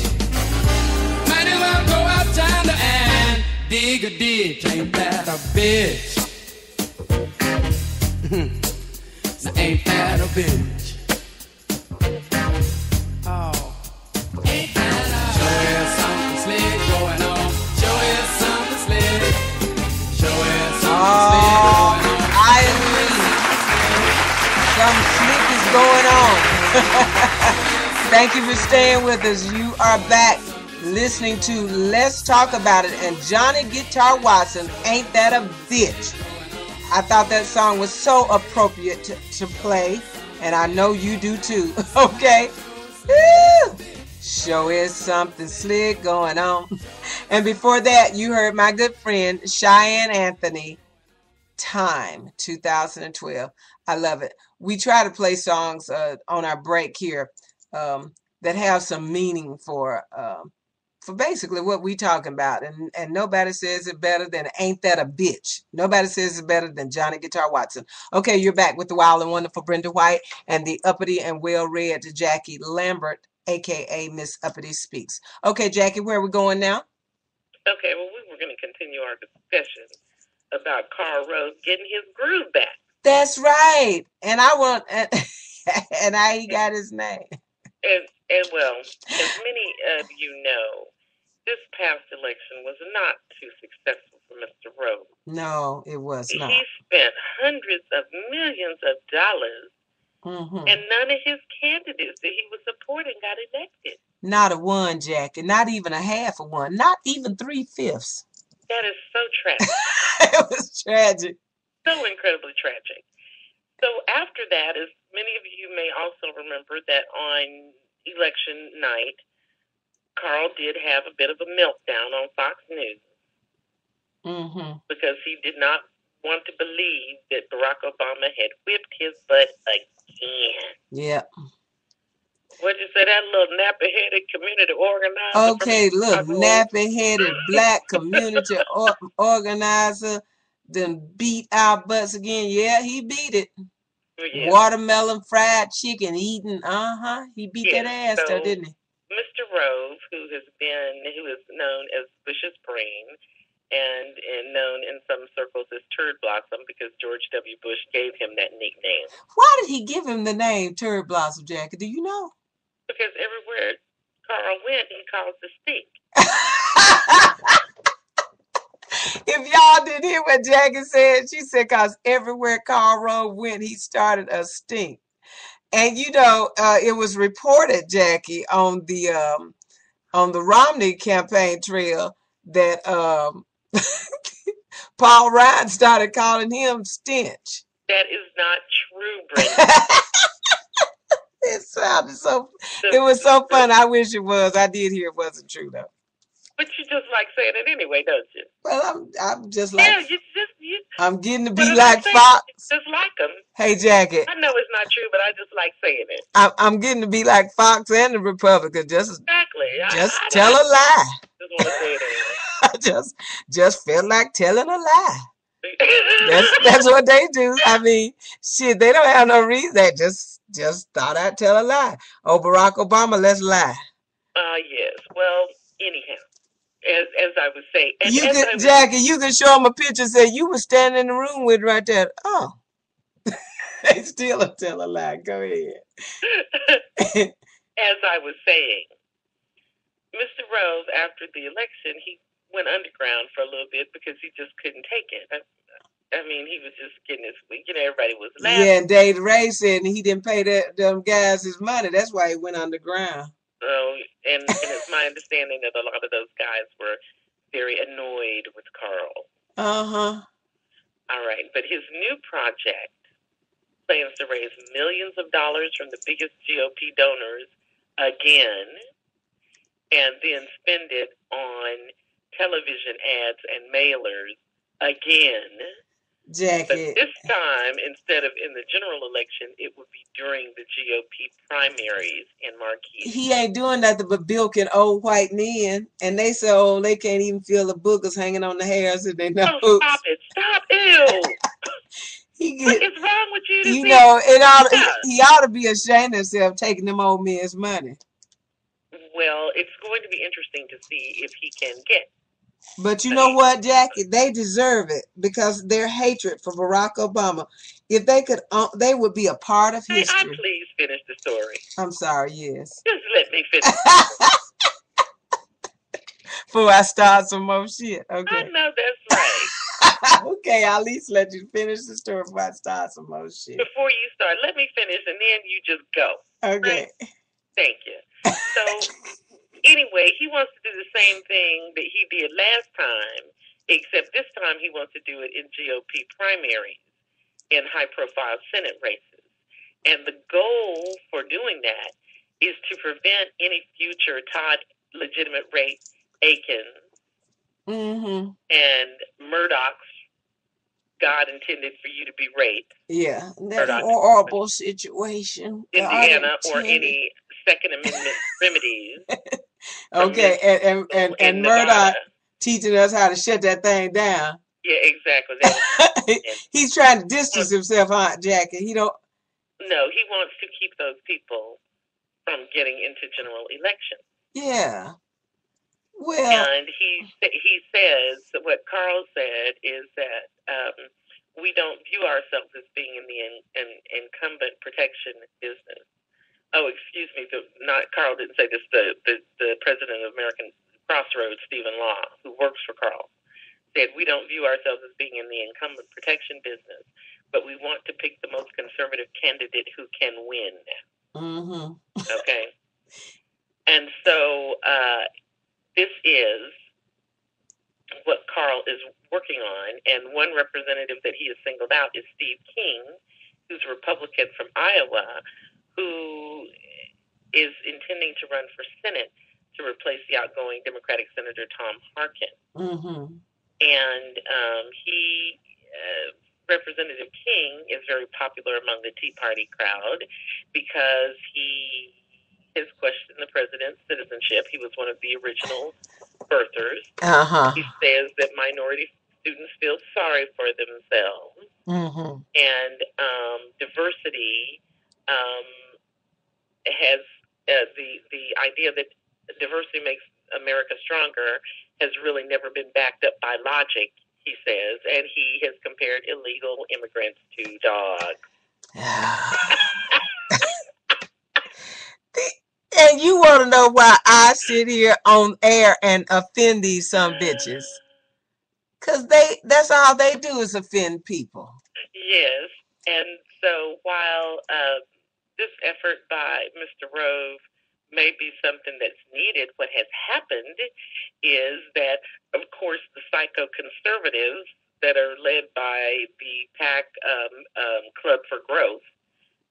Might as well go outside and dig a ditch. Ain't that a bitch? Now ain't that a bitch? Oh, ain't that a show you something slick going on. Show you something slick. Show you something slick going on. I agree. Some slick is going on. Thank you for staying with us. You are back listening to Let's Talk About It and Johnny Guitar Watson, Ain't That a Bitch? I thought that song was so appropriate to play, and I know you do too. Okay? Woo! Sure is something slick going on. And before that, you heard my good friend Cheyenne Anthony, Time, 2012. I love it. We try to play songs on our break here that have some meaning for basically what we talking about. And nobody says it better than Ain't That a Bitch. Nobody says it better than Johnny Guitar Watson. Okay, you're back with the wild and wonderful Brenda White and the uppity and well-read Jackie Lambert, a.k.a. Miss Uppity Speaks. Okay, Jackie, where are we going now? Okay, well, we were going to continue our discussion about Carl Rose getting his groove back. That's right. And I want, and how he got his name. And well, as many of you know, this past election was not too successful for Mr. Rose. No, it was not. He spent hundreds of millions of dollars, and none of his candidates that he was supporting got elected. Not a one, Jackie. Not even a half of one. Not even 3/5. That is so tragic. It was tragic. So incredibly tragic. So after that, as many of you may also remember that on election night, Carl did have a bit of a meltdown on Fox News because he did not want to believe that Barack Obama had whipped his butt again. Yeah. What'd you say? That little nappy-headed community organizer. Okay, look, nappy-headed black community organizer then beat our butts again. Yeah, he beat it. Yes. Watermelon fried chicken eating. He beat that ass so though, didn't he? Mr. Rove, who is known as Bush's brain, and known in some circles as Turd Blossom because George W. Bush gave him that nickname. Why did he give him the name Turd Blossom, Jackie? Do you know? Because everywhere Carl went, he caused a stink. If y'all didn't hear what Jackie said, she said, because everywhere Karl Rove went, he started a stink. And you know, it was reported, Jackie, on the Romney campaign trail that Paul Ryan started calling him Stench. That is not true, Brenda. It sounded so. It was so fun. I wish it was. I did hear it wasn't true though. But you just like saying it anyway, don't you? Well, I'm just like. Yeah, I'm getting to be like Fox. Just like him. Hey, Jackie. I know it's not true, but I just like saying it. I'm getting to be like Fox and the Republicans. Exactly. Just tell a lie. Just want to say it anyway. I just feel like telling a lie. That's what they do. I mean, shit, they don't have no reason. They just thought I'd tell a lie. Oh, Barack Obama, let's lie. Yes. Well, anyhow, as I was saying, Jackie, you can show them a picture. Say you were standing in the room with right there. Oh, they still tell a lie. Go ahead. As I was saying, Mr. Rose, after the election, he went underground for a little bit because he just couldn't take it. I mean, he was just getting his, everybody was laughing. Yeah, and Dave Ray said he didn't pay them guys his money. That's why he went underground. So, and it's my understanding that a lot of those guys were very annoyed with Carl. All right, but his new project plans to raise millions of dollars from the biggest GOP donors again, and then spend it on television ads and mailers again. Jackie. But this time, instead of in the general election, it would be during the GOP primaries in Marquis. He ain't doing nothing but bilking old white men, and they so old they can't even feel the boogers hanging on the hairs of their nose. Oh, stop it! Stop! Ew! What is wrong with you? He ought to be ashamed of himself taking them old men's money. Well, it's going to be interesting to see if he can get. But you know what, Jackie? They deserve it because their hatred for Barack Obama. If they could, they would be a part of history. I please finish the story. I'm sorry. Yes. Just let me finish. Before I start some more shit. Okay. I know that's right. Okay, I'll at least let you finish the story before I start some more shit. Before you start, let me finish, and then you just go. Okay. Right? Thank you. So, anyway, he wants to do the same thing that he did last time, except this time he wants to do it in GOP primaries in high-profile Senate races. And the goal for doing that is to prevent any future Todd legitimate Ray Aiken and Murdoch's God intended for you to be raped. Yeah, that's a horrible situation. Indiana or any Second Amendment remedies. Okay, and Murdoch teaching us how to shut that thing down. Yeah, exactly. He's trying to distance himself, huh, Jackie? No, he wants to keep those people from getting into general elections. Yeah. Well, and he says what Carl said is that we don't view ourselves as being in the incumbent protection business. Oh, excuse me. Carl didn't say this. The president of American Crossroads, Stephen Law, who works for Carl, said we don't view ourselves as being in the incumbent protection business, but we want to pick the most conservative candidate who can win. Okay. And so this is what Carl is working on, and one representative that he has singled out is Steve King, who's a Republican from Iowa, who is intending to run for Senate to replace the outgoing Democratic Senator Tom Harkin. And Representative King is very popular among the Tea Party crowd because he his question the president's citizenship. He was one of the original birthers. He says that minority students feel sorry for themselves. And diversity has the idea that diversity makes America stronger has really never been backed up by logic, he says, and he has compared illegal immigrants to dogs. And you want to know why I sit here on air and offend these some bitches? Because that's all they do is offend people. Yes, and so while this effort by Mr. Rove may be something that's needed, what has happened is that, of course, the psycho-conservatives that are led by the PAC Club for Growth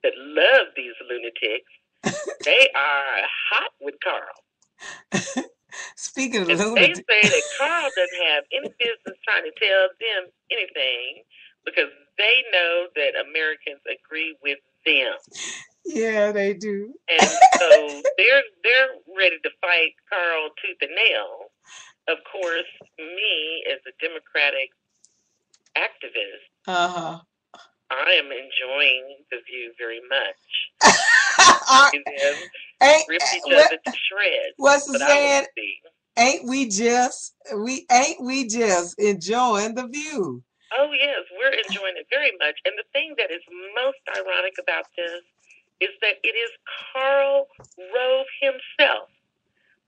that love these lunatics, they are hot with Carl. Speaking of lunatics, they say that Carl doesn't have any business trying to tell them anything because they know that Americans agree with them. Yeah, they do. And so they're ready to fight Carl tooth and nail. Of course, me as a Democratic activist, I am enjoying the View very much. Rip each other to shreds. What's the saying? Ain't we just enjoying the View? Oh yes, we're enjoying it very much. And the thing that is most ironic about this is that it is Karl Rove himself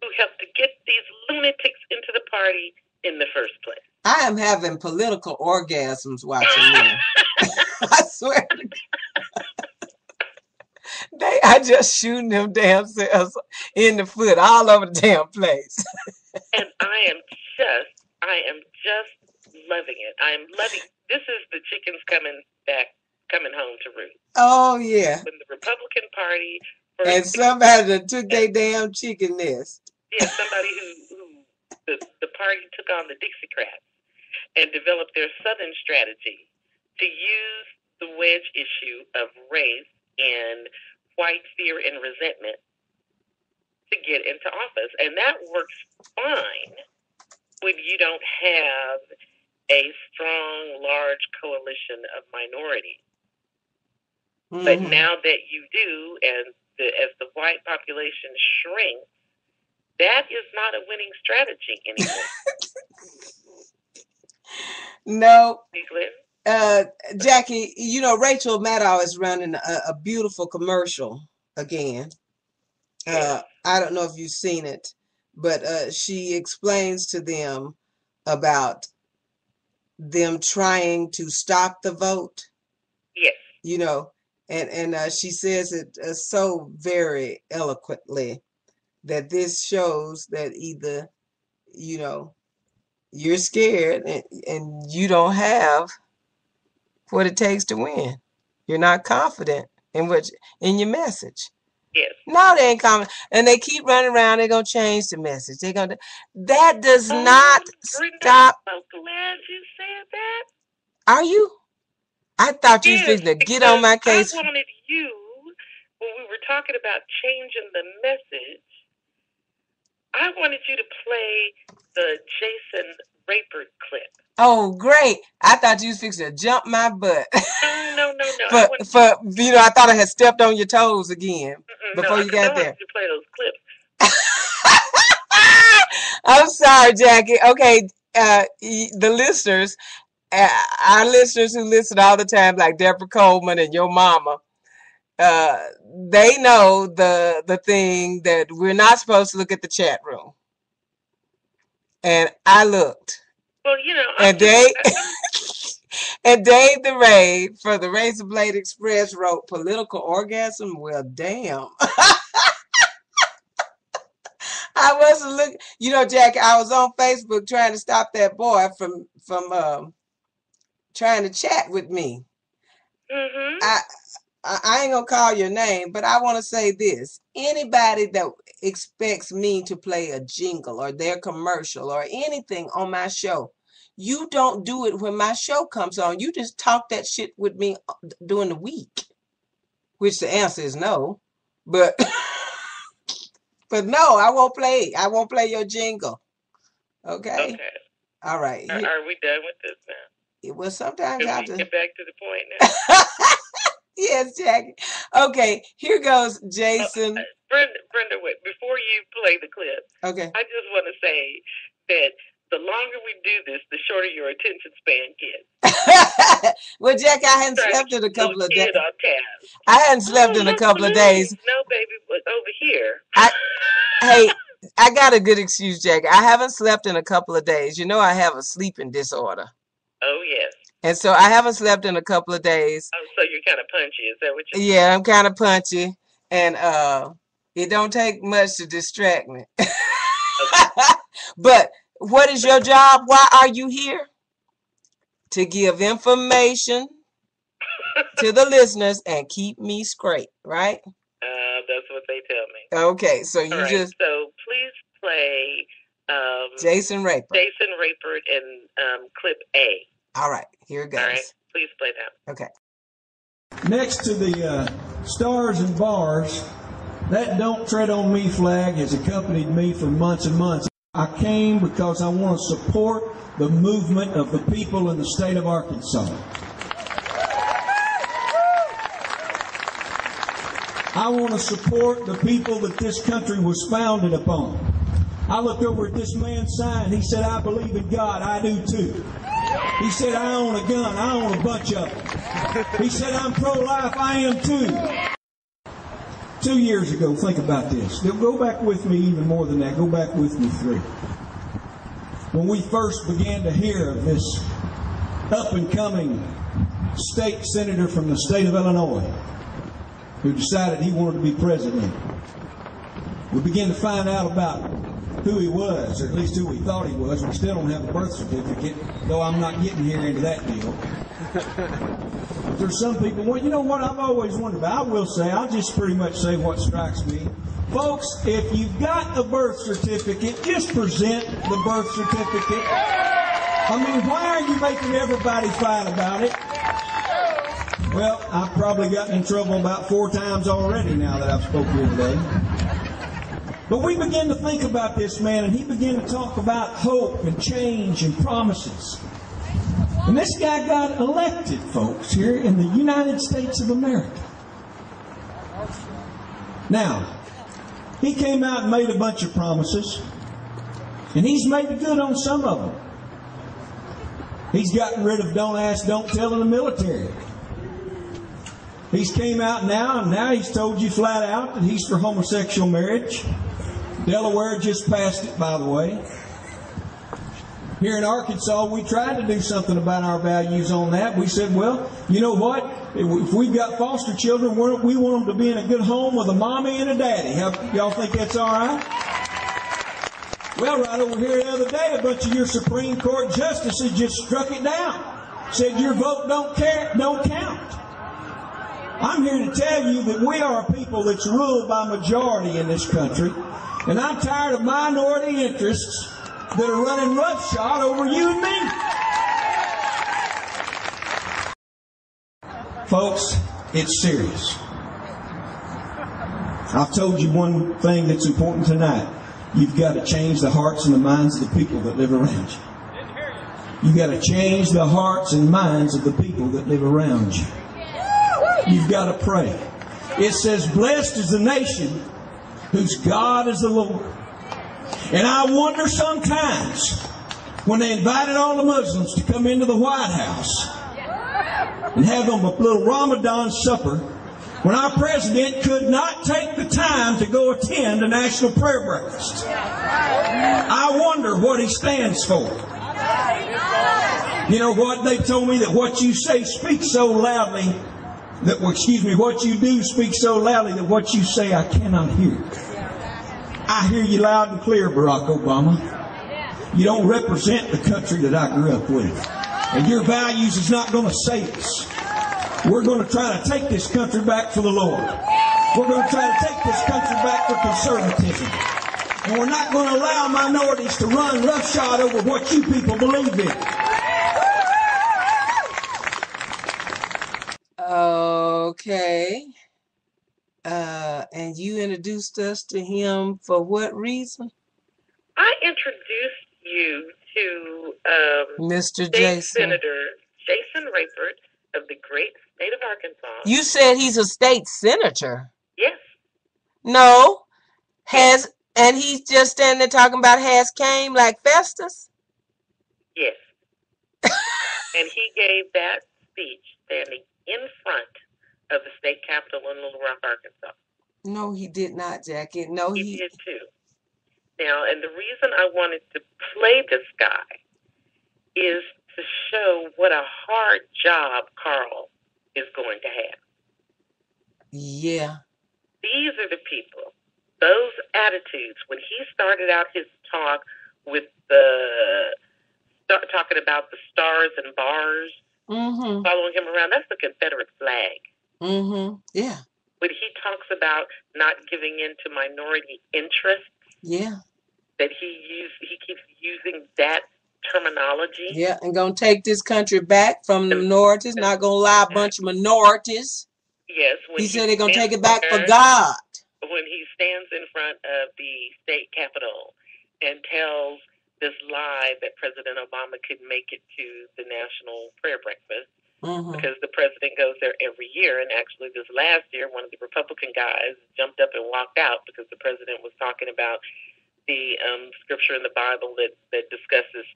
who helped to get these lunatics into the party in the first place. I am having political orgasms watching them. I swear to God. They are just shooting them damn selves in the foot all over the damn place. And I am just loving it. I'm loving. This is the chickens coming home to roost. Oh yeah. When the Republican Party and somebody that took their damn chicken nest. Yeah, somebody who the party took on the Dixiecrats and developed their Southern strategy to use the wedge issue of race and white fear and resentment to get into office. And that works fine when you don't have a strong, large coalition of minorities. But now that you do, and as the white population shrinks, that is not a winning strategy anymore. No. Jackie, you know, Rachel Maddow is running a beautiful commercial again. I don't know if you've seen it, but she explains to them about them trying to stop the vote. Yes. You know, and she says it so very eloquently that this shows that either, you know, you're scared and you don't have what it takes to win. You're not confident in your message. Yes. No, they ain't confident. And they keep running around, they're gonna change the message. That does not stop. I'm so glad you said that. Are you? I thought you was fixing to get on my case. I wanted you, when we were talking about changing the message, I wanted you to play the Jason Raper clip. Oh, great. I thought you was fixing to jump my butt. No. You know, I thought I had stepped on your toes again before you got there. I wanted you to play those clips. I'm sorry, Jackie. Okay, the listeners, our listeners who listen all the time, like Deborah Coleman and your mama, they know the thing that we're not supposed to look at the chat room. And I looked. Well, you know. And Dave the Raid for the Razor Blade Express wrote political orgasm. Well, damn. I wasn't looking. You know, Jackie, I was on Facebook trying to stop that boy from trying to chat with me. I ain't gonna call your name, but I want to say this. Anybody that expects me to play a jingle or their commercial or anything on my show, you don't do it when my show comes on. You just talk that shit with me during the week, which the answer is no. But But no, I won't play. I won't play your jingle. Okay. All right. Are we done with this now? Well, sometimes I have to get back to the point now. Yes, Jackie. Okay, here goes Jason. Brenda, wait, before you play the clip, okay, I just want to say that the longer we do this, the shorter your attention span gets. Well, Jackie, I hadn't slept in a couple of days. I hadn't slept in a couple of days. No, baby, over here. Hey, I got a good excuse, Jackie. I haven't slept in a couple of days. You know, I have a sleeping disorder. Oh, yes. And so I haven't slept in a couple of days. Oh, so you're kind of punchy. Is that what you're saying? Yeah, I'm kind of punchy. And it don't take much to distract me. But what is your job? Why are you here? To give information to the listeners and keep me straight, right? That's what they tell me. Okay, so you just... So please play... Jason Raper. Jason Raper in clip A. All right, here it goes. All right, please play that. Okay. Next to the stars and bars, that Don't Tread on Me flag has accompanied me for months and months. I came because I want to support the movement of the people in the state of Arkansas. I want to support the people that this country was founded upon. I looked over at this man's sign. He said, I believe in God. I do too. He said, I own a gun. I own a bunch of them. He said, I'm pro-life. I am too. 2 years ago, think about this. Go back with me even more than that. Go back with me 3. When we first began to hear of this up-and-coming state senator from the state of Illinois who decided he wanted to be president, we began to find out about who he was, or at least who we thought he was. We still don't have a birth certificate, though I'm not getting here into that deal. There's some people, well, you know what I've always wondered about? I will say, I'll just pretty much say what strikes me. Folks, if you've got a birth certificate, just present the birth certificate. I mean, why are you making everybody fight about it? Well, I've probably gotten in trouble about 4 times already now that I've spoken here today. But we began to think about this man, and he began to talk about hope and change and promises. And this guy got elected, folks, here in the United States of America. Now, he came out and made a bunch of promises, and he's made good on some of them. He's gotten rid of don't ask, don't tell in the military. He's came out now, and now he's told you flat out that he's for homosexual marriage. Delaware just passed it, by the way. Here in Arkansas, we tried to do something about our values on that. We said, well, you know what? If we've got foster children, we want them to be in a good home with a mommy and a daddy. Y'all think that's all right? Well, right over here the other day, a bunch of your Supreme Court justices just struck it down. Said your vote don't count. I'm here to tell you that we are a people that's ruled by majority in this country. And I'm tired of minority interests that are running roughshod over you and me. Folks, it's serious. I've told you one thing that's important tonight. You've got to change the hearts and the minds of the people that live around you. You've got to change the hearts and minds of the people that live around you. You've got to pray. It says, blessed is the nation whose God is the Lord. And I wonder sometimes when they invited all the Muslims to come into the White House and have them a little Ramadan supper, when our president could not take the time to go attend a national prayer breakfast. I wonder what he stands for. You know what? They told me that what you say speaks so loudly that, what you do speaks so loudly that what you say I cannot hear. I hear you loud and clear, Barack Obama. You don't represent the country that I grew up with. And your values is not going to save us. We're going to try to take this country back for the Lord. We're going to try to take this country back for conservatism. And we're not going to allow minorities to run roughshod over what you people believe in. Okay. And you introduced us to him for what reason? I introduced you to Mr. State Jason. Senator Jason Rayford of the great state of Arkansas. You said he's a state senator. Yes. No. And he's just standing there talking about has came like Festus? Yes. And he gave that speech standing in front of the state capitol in Little Rock, Arkansas. No, he did not, Jackie. No, he did too. Now, and the reason I wanted to play this guy is to show what a hard job Carl is going to have. Yeah. These are the people, those attitudes. When he started out his talk with talking about the stars and bars, following him around, that's the Confederate flag. Yeah. When he talks about not giving in to minority interests, yeah, that he keeps using that terminology. Yeah, and gonna take this country back from the minorities, not gonna lie a bunch of minorities. Yes. He said they're gonna take it back for God. When he stands in front of the state capitol and tells this lie that President Obama could make it to the national prayer breakfast, because the president goes there every year. And actually this last year, one of the Republican guys jumped up and walked out because the president was talking about the scripture in the Bible that discusses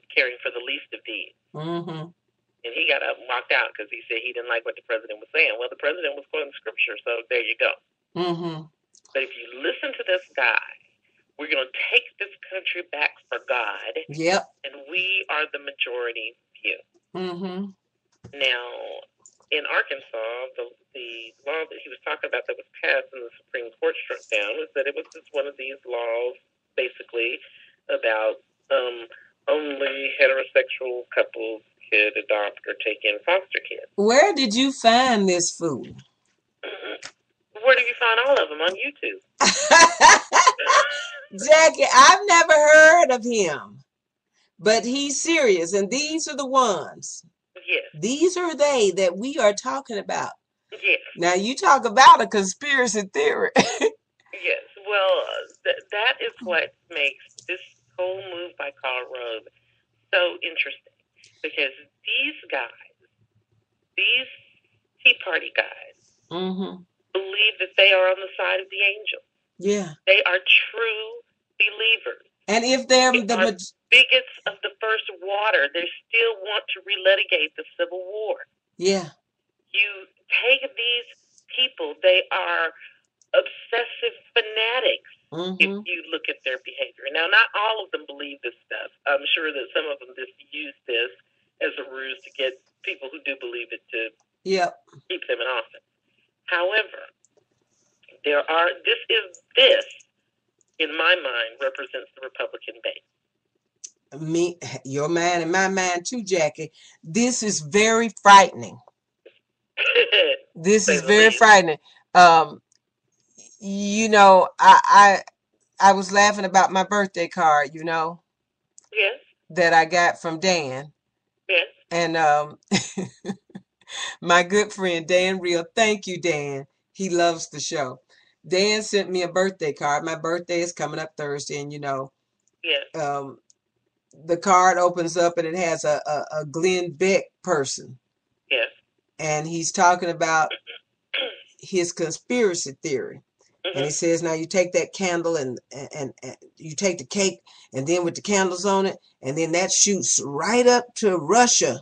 caring for the least of these. And he got up and walked out because he said he didn't like what the president was saying. Well, the president was quoting scripture, so there you go. But if you listen to this guy, we're going to take this country back for God. Yep. And we are the majority view. Now, in Arkansas, the law that he was talking about that was passed and the Supreme Court struck down was that it was just one of these laws, basically, about only heterosexual couples could adopt or take in foster kids. Where did you find this fool? Where did you find all of them? On YouTube. Jackie, I've never heard of him, but he's serious, and these are the ones. Yes. These are they that we are talking about. Yes. Now, you talk about a conspiracy theory. Yes. Well, that is what makes this whole move by Karl Rove so interesting, because these guys, these Tea Party guys, believe that they are on the side of the angels. Yeah. They are true believers. And if they're bigots of the first water, they still want to relitigate the Civil War. Yeah. You take these people, they are obsessive fanatics if you look at their behavior. Now, not all of them believe this stuff. I'm sure that some of them just use this as a ruse to get people who do believe it to keep them in office. However, this, in my mind, represents the Republican base. Your man and my man too, Jackie. This is very frightening. This is very frightening. You know, I was laughing about my birthday card, you know. Yes. That I got from Dan. Yes. And my good friend Dan Real, thank you, Dan. He loves the show. Dan sent me a birthday card. My birthday is coming up Thursday, and you know, the card opens up and it has a Glenn Beck person. Yes. And he's talking about his conspiracy theory. And he says, now you take that candle and you take the cake, and then with the candles on it, and then that shoots right up to Russia.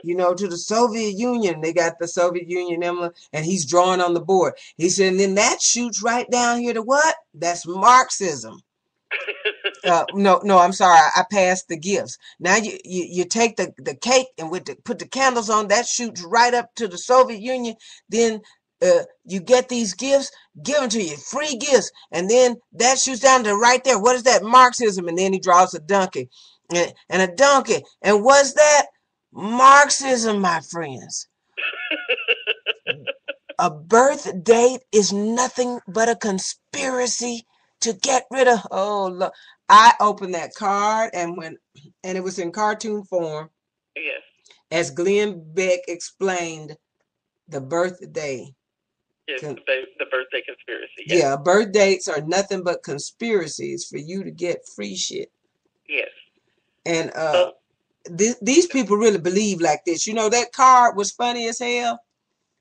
You know, to the Soviet Union. They got the Soviet Union emblem, and he's drawing on the board. He said, and then that shoots right down here to what? That's Marxism. No, I'm sorry. I passed the gifts. Now you take the cake and put the candles on. That shoots right up to the Soviet Union. Then you get these gifts given to you, free gifts, and then that shoots down to right there. What is that? Marxism. And then he draws a donkey and a donkey. And what's that? Marxism, my friends. A birth date is nothing but a conspiracy to get rid of. Oh, look. I opened that card and it was in cartoon form. Yes. As Glenn Beck explained the birthday Yes, the birthday conspiracy. Yes. Yeah, birth dates are nothing but conspiracies for you to get free shit. Yes. And these people really believe like this. You know, that card was funny as hell.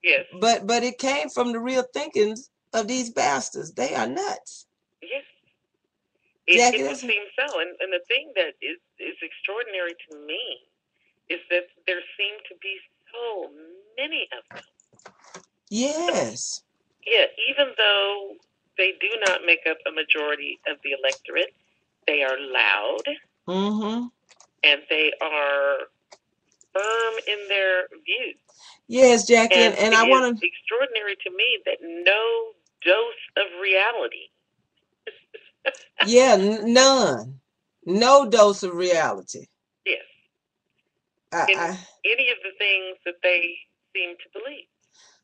Yes. But it came from the real thinkings of these bastards. They are nuts. Yes. Jackie, it would seem so. And the thing that is extraordinary to me is that there seem to be so many of them. Yes. Yeah, even though they do not make up a majority of the electorate, they are loud. Mm-hmm. And they are firm in their views. Yes, Jackie, and I want to. It's extraordinary to me that no dose of reality. Yeah, none. No dose of reality. Yes. In any of the things that they seem to believe.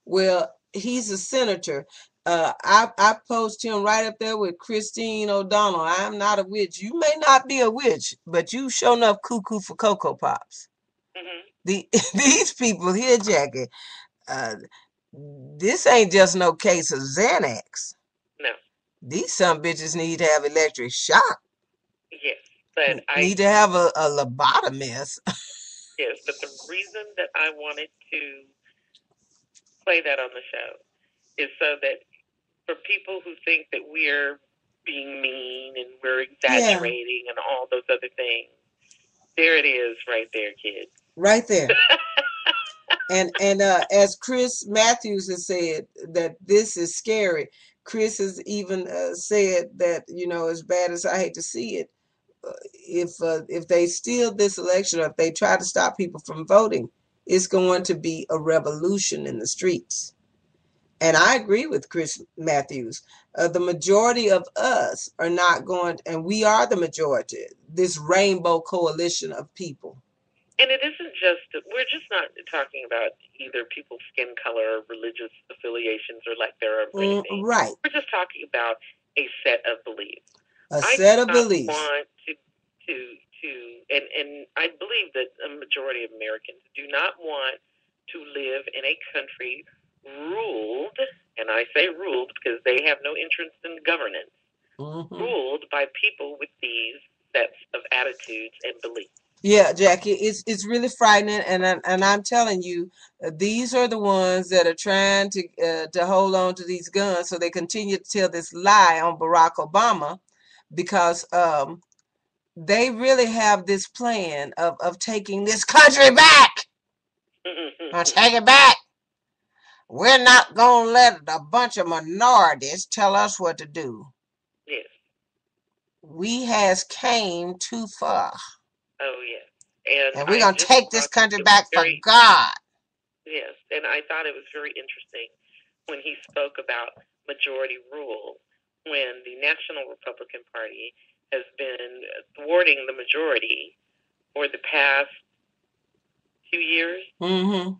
Well, he's a senator. I post him right up there with Christine O'Donnell. I'm not a witch. You may not be a witch, but you sure enough cuckoo for Cocoa Pops. Mm-hmm. These people here, Jackie, this ain't just no case of Xanax. No. These some bitches need to have electric shock. Yes, but I need to have a lobotomist. Yes, but the reason that I wanted to play that on the show is so that for people who think that we're being mean and we're exaggerating and all those other things, there it is right there, kids. Right there. and as Chris Matthews has said, that this is scary. Chris has even said that, you know, as bad as I hate to see it, if they steal this election or if they try to stop people from voting, it's going to be a revolution in the streets. And I agree with Chris Matthews. The majority of us are not going, and we are the majority, this rainbow coalition of people. And it isn't just, we're just not talking about either people's skin color, religious affiliations, or like their upbringing. Right. We're just talking about a set of beliefs. A set of beliefs. I want and I believe that a majority of Americans do not want to live in a country ruled, and I say ruled because they have no interest in governance, ruled by people with these sets of attitudes and beliefs. Yeah, Jackie, it's really frightening, and I'm telling you, these are the ones that are trying to hold on to these guns, so they continue to tell this lie on Barack Obama, because they really have this plan of taking this country back. Take it back. We're not gonna let a bunch of minorities tell us what to do. Yes. We has came too far. Oh, yes. And we're going to take this country back for God. Yes, and I thought it was very interesting when he spoke about majority rule, when the National Republican Party has been thwarting the majority for the past 2 years,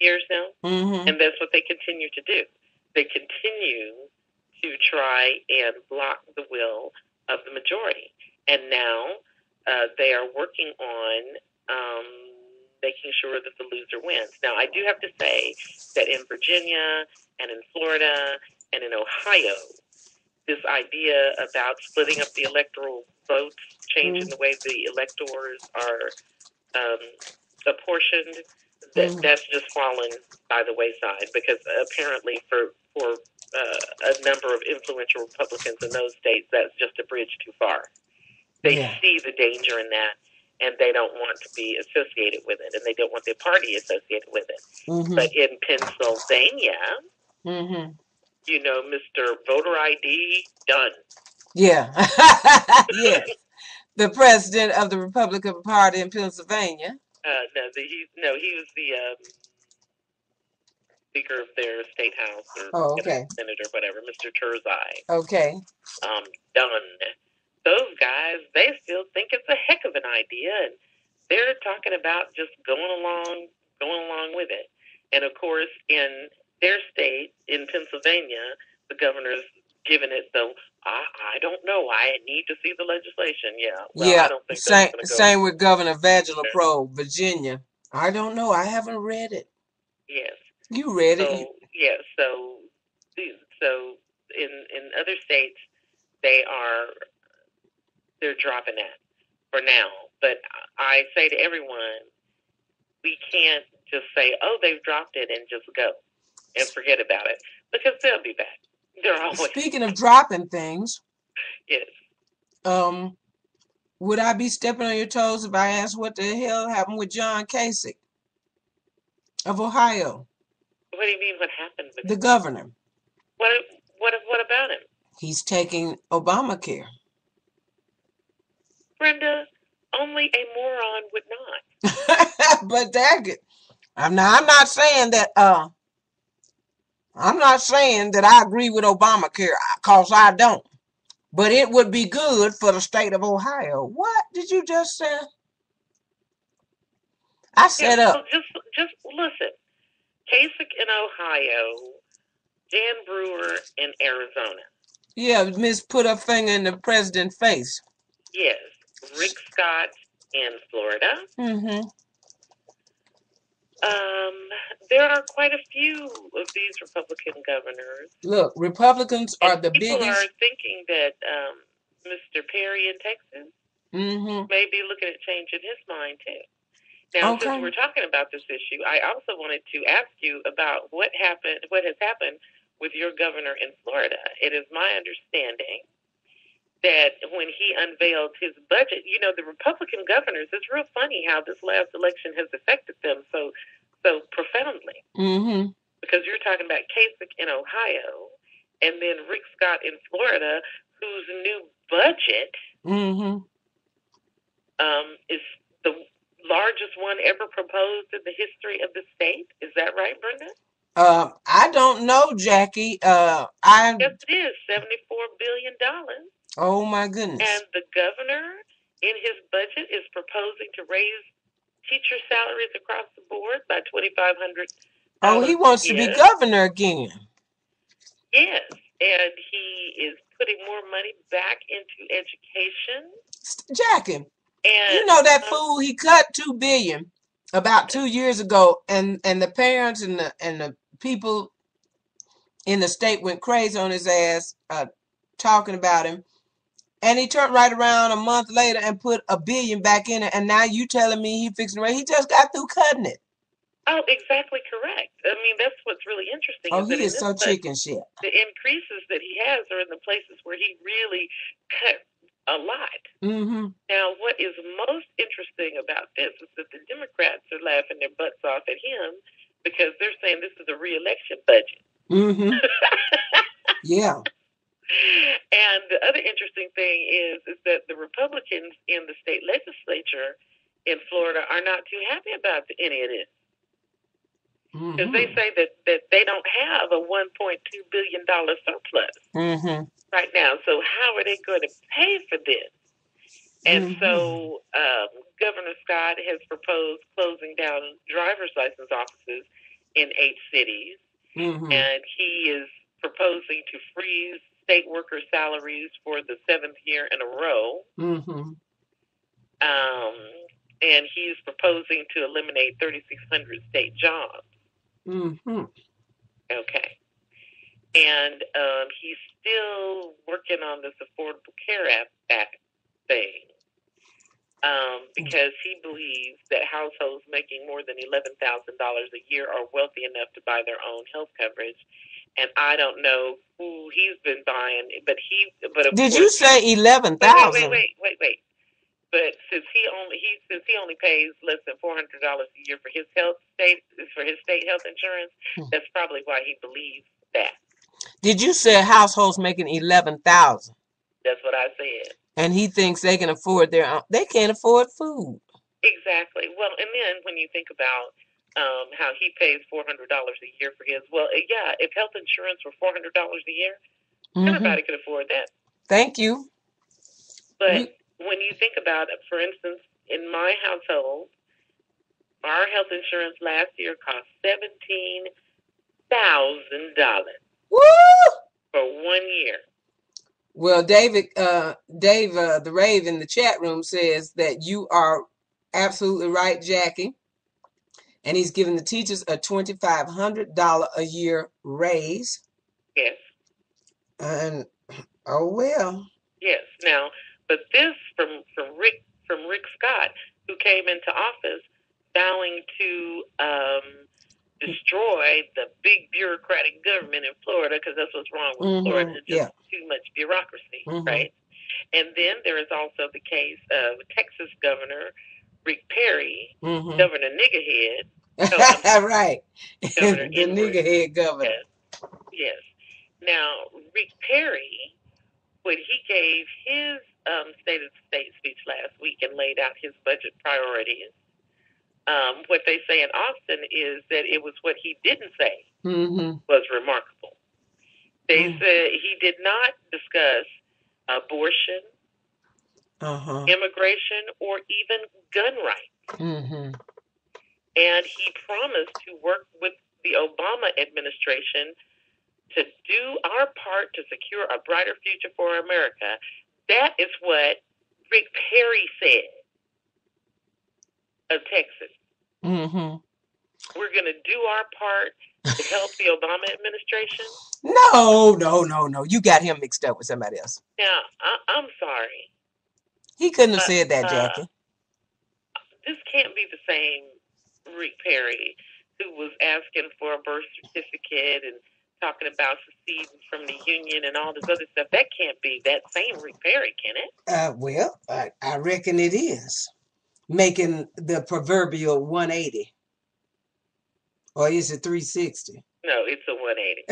years now, and that's what they continue to do. They continue to try and block the will of the majority. And now they are working on making sure that the loser wins. Now, I do have to say that in Virginia and in Florida and in Ohio, this idea about splitting up the electoral votes, changing the way the electors are apportioned, that's just fallen by the wayside, because apparently for a number of influential Republicans in those states, that's just a bridge too far. They see the danger in that, and they don't want to be associated with it, and they don't want their party associated with it. But in Pennsylvania, you know, Mr. Voter ID, done. Yeah. Yes. The president of the Republican Party in Pennsylvania. He was the Speaker of their state house, or senator, whatever, Mr. Terzai. Okay. Done. Those guys, they still think it's a heck of an idea, and they're talking about just going along with it. And of course, in their state, in Pennsylvania, the governor's given it the I don't know. I need to see the legislation. Yeah. Well, I don't think same with Governor Vaginal Probe, Virginia. I don't know. I haven't read it. Yes. You read it. Yeah. So so in other states, they're dropping that for now. But I say to everyone, we can't just say, oh, they've dropped it and just go and forget about it, because they'll be back. They're always. Speaking of dropping things, yes. Would I be stepping on your toes if I asked what the hell happened with John Kasich of Ohio? What do you mean? What happened with the governor? What about him? He's taking Obamacare. Brenda, only a moron would not. But I'm not saying that I agree with Obamacare, cause I don't. But it would be good for the state of Ohio. What did you just say? I set up. Just listen. Kasich in Ohio, Jan Brewer in Arizona. Yeah, Miss put her finger in the president's face. Yes. Rick Scott in Florida. Mm-hmm. There are quite a few of these Republican governors. Look, Republicans are the people biggest. People are thinking that Mr. Perry in Texas may be looking at changing his mind too. Now, since we're talking about this issue, I also wanted to ask you about what has happened with your governor in Florida. It is my understanding that when he unveiled his budget, the Republican governors, it's real funny how this last election has affected them so profoundly. Mm-hmm. Because you're talking about Kasich in Ohio and then Rick Scott in Florida, whose new budget is the largest one ever proposed in the history of the state. Is that right, Brenda? I don't know, Jackie. Yes, it is. $74 billion. Oh, my goodness. And the governor, in his budget, is proposing to raise teacher salaries across the board by $2,500. Oh, he wants to be governor again. Yes, and he is putting more money back into education. Jackie, and that fool, he cut $2 billion about 2 years ago, and the parents and the people in the state went crazy on his ass, talking about him. And he turned right around a month later and put $1 billion back in it. And now you telling me he fixing to raise? He just got through cutting it. Oh, exactly correct. I mean, that's what's really interesting. Oh, he is so chicken shit. The increases that he has are in the places where he really cut a lot. Mm-hmm. Now, what is most interesting about this is that the Democrats are laughing their butts off at him because they're saying this is a re-election budget. Mm-hmm. Yeah. And the other interesting thing is that the Republicans in the state legislature in Florida are not too happy about any of this. Because they say that they don't have a $1.2 billion surplus right now. So how are they going to pay for this? And so Governor Scott has proposed closing down driver's license offices in 8 cities. And he is proposing to freeze state worker salaries for the 7th year in a row. And he's proposing to eliminate 3,600 state jobs. Okay. And he's still working on this Affordable Care Act thing because he believes that households making more than $11,000 a year are wealthy enough to buy their own health coverage. And I don't know who he's been buying, but did you say 11,000? Wait. But since he only pays less than $400 a year for his state health insurance, that's probably why he believes that. Did you say households making 11,000? That's what I said. And he thinks they can afford their own. They can't afford food. Exactly. Well, and then when you think about how he pays $400 a year for his, if health insurance were $400 a year, everybody could afford that. Thank you. But when you think about it, for instance, in my household, our health insurance last year cost $17,000. Woo! For 1 year. Well, Dave, the Rave in the chat room says that you are absolutely right, Jackie. And he's giving the teachers a $2,500 a year raise. Yes. And oh well. Yes. Now, but this from Rick Scott, who came into office vowing to destroy the big bureaucratic government in Florida, because that's what's wrong with Florida, just too much bureaucracy, right? And then there is also the case of Texas Governor Rick Perry, Governor Niggerhead. Right. Governor The niggerhead governor. Yes. Now, Rick Perry, when he gave his State of the State speech last week and laid out his budget priorities, what they say in Austin is that it was what he didn't say was remarkable. They said he did not discuss abortion, immigration, or even gun rights. And he promised to work with the Obama administration to do our part to secure a brighter future for America. That is what Rick Perry said of Texas. We're going to do our part to help the Obama administration. No. You got him mixed up with somebody else. Now, I'm sorry. He couldn't have said that, Jackie. This can't be the same Rick Perry who was asking for a birth certificate and talking about seceding from the Union and all this other stuff. That can't be that same Rick Perry, can it? Well, I reckon it is. Making the proverbial 180. Or is it 360? No, it's a 180.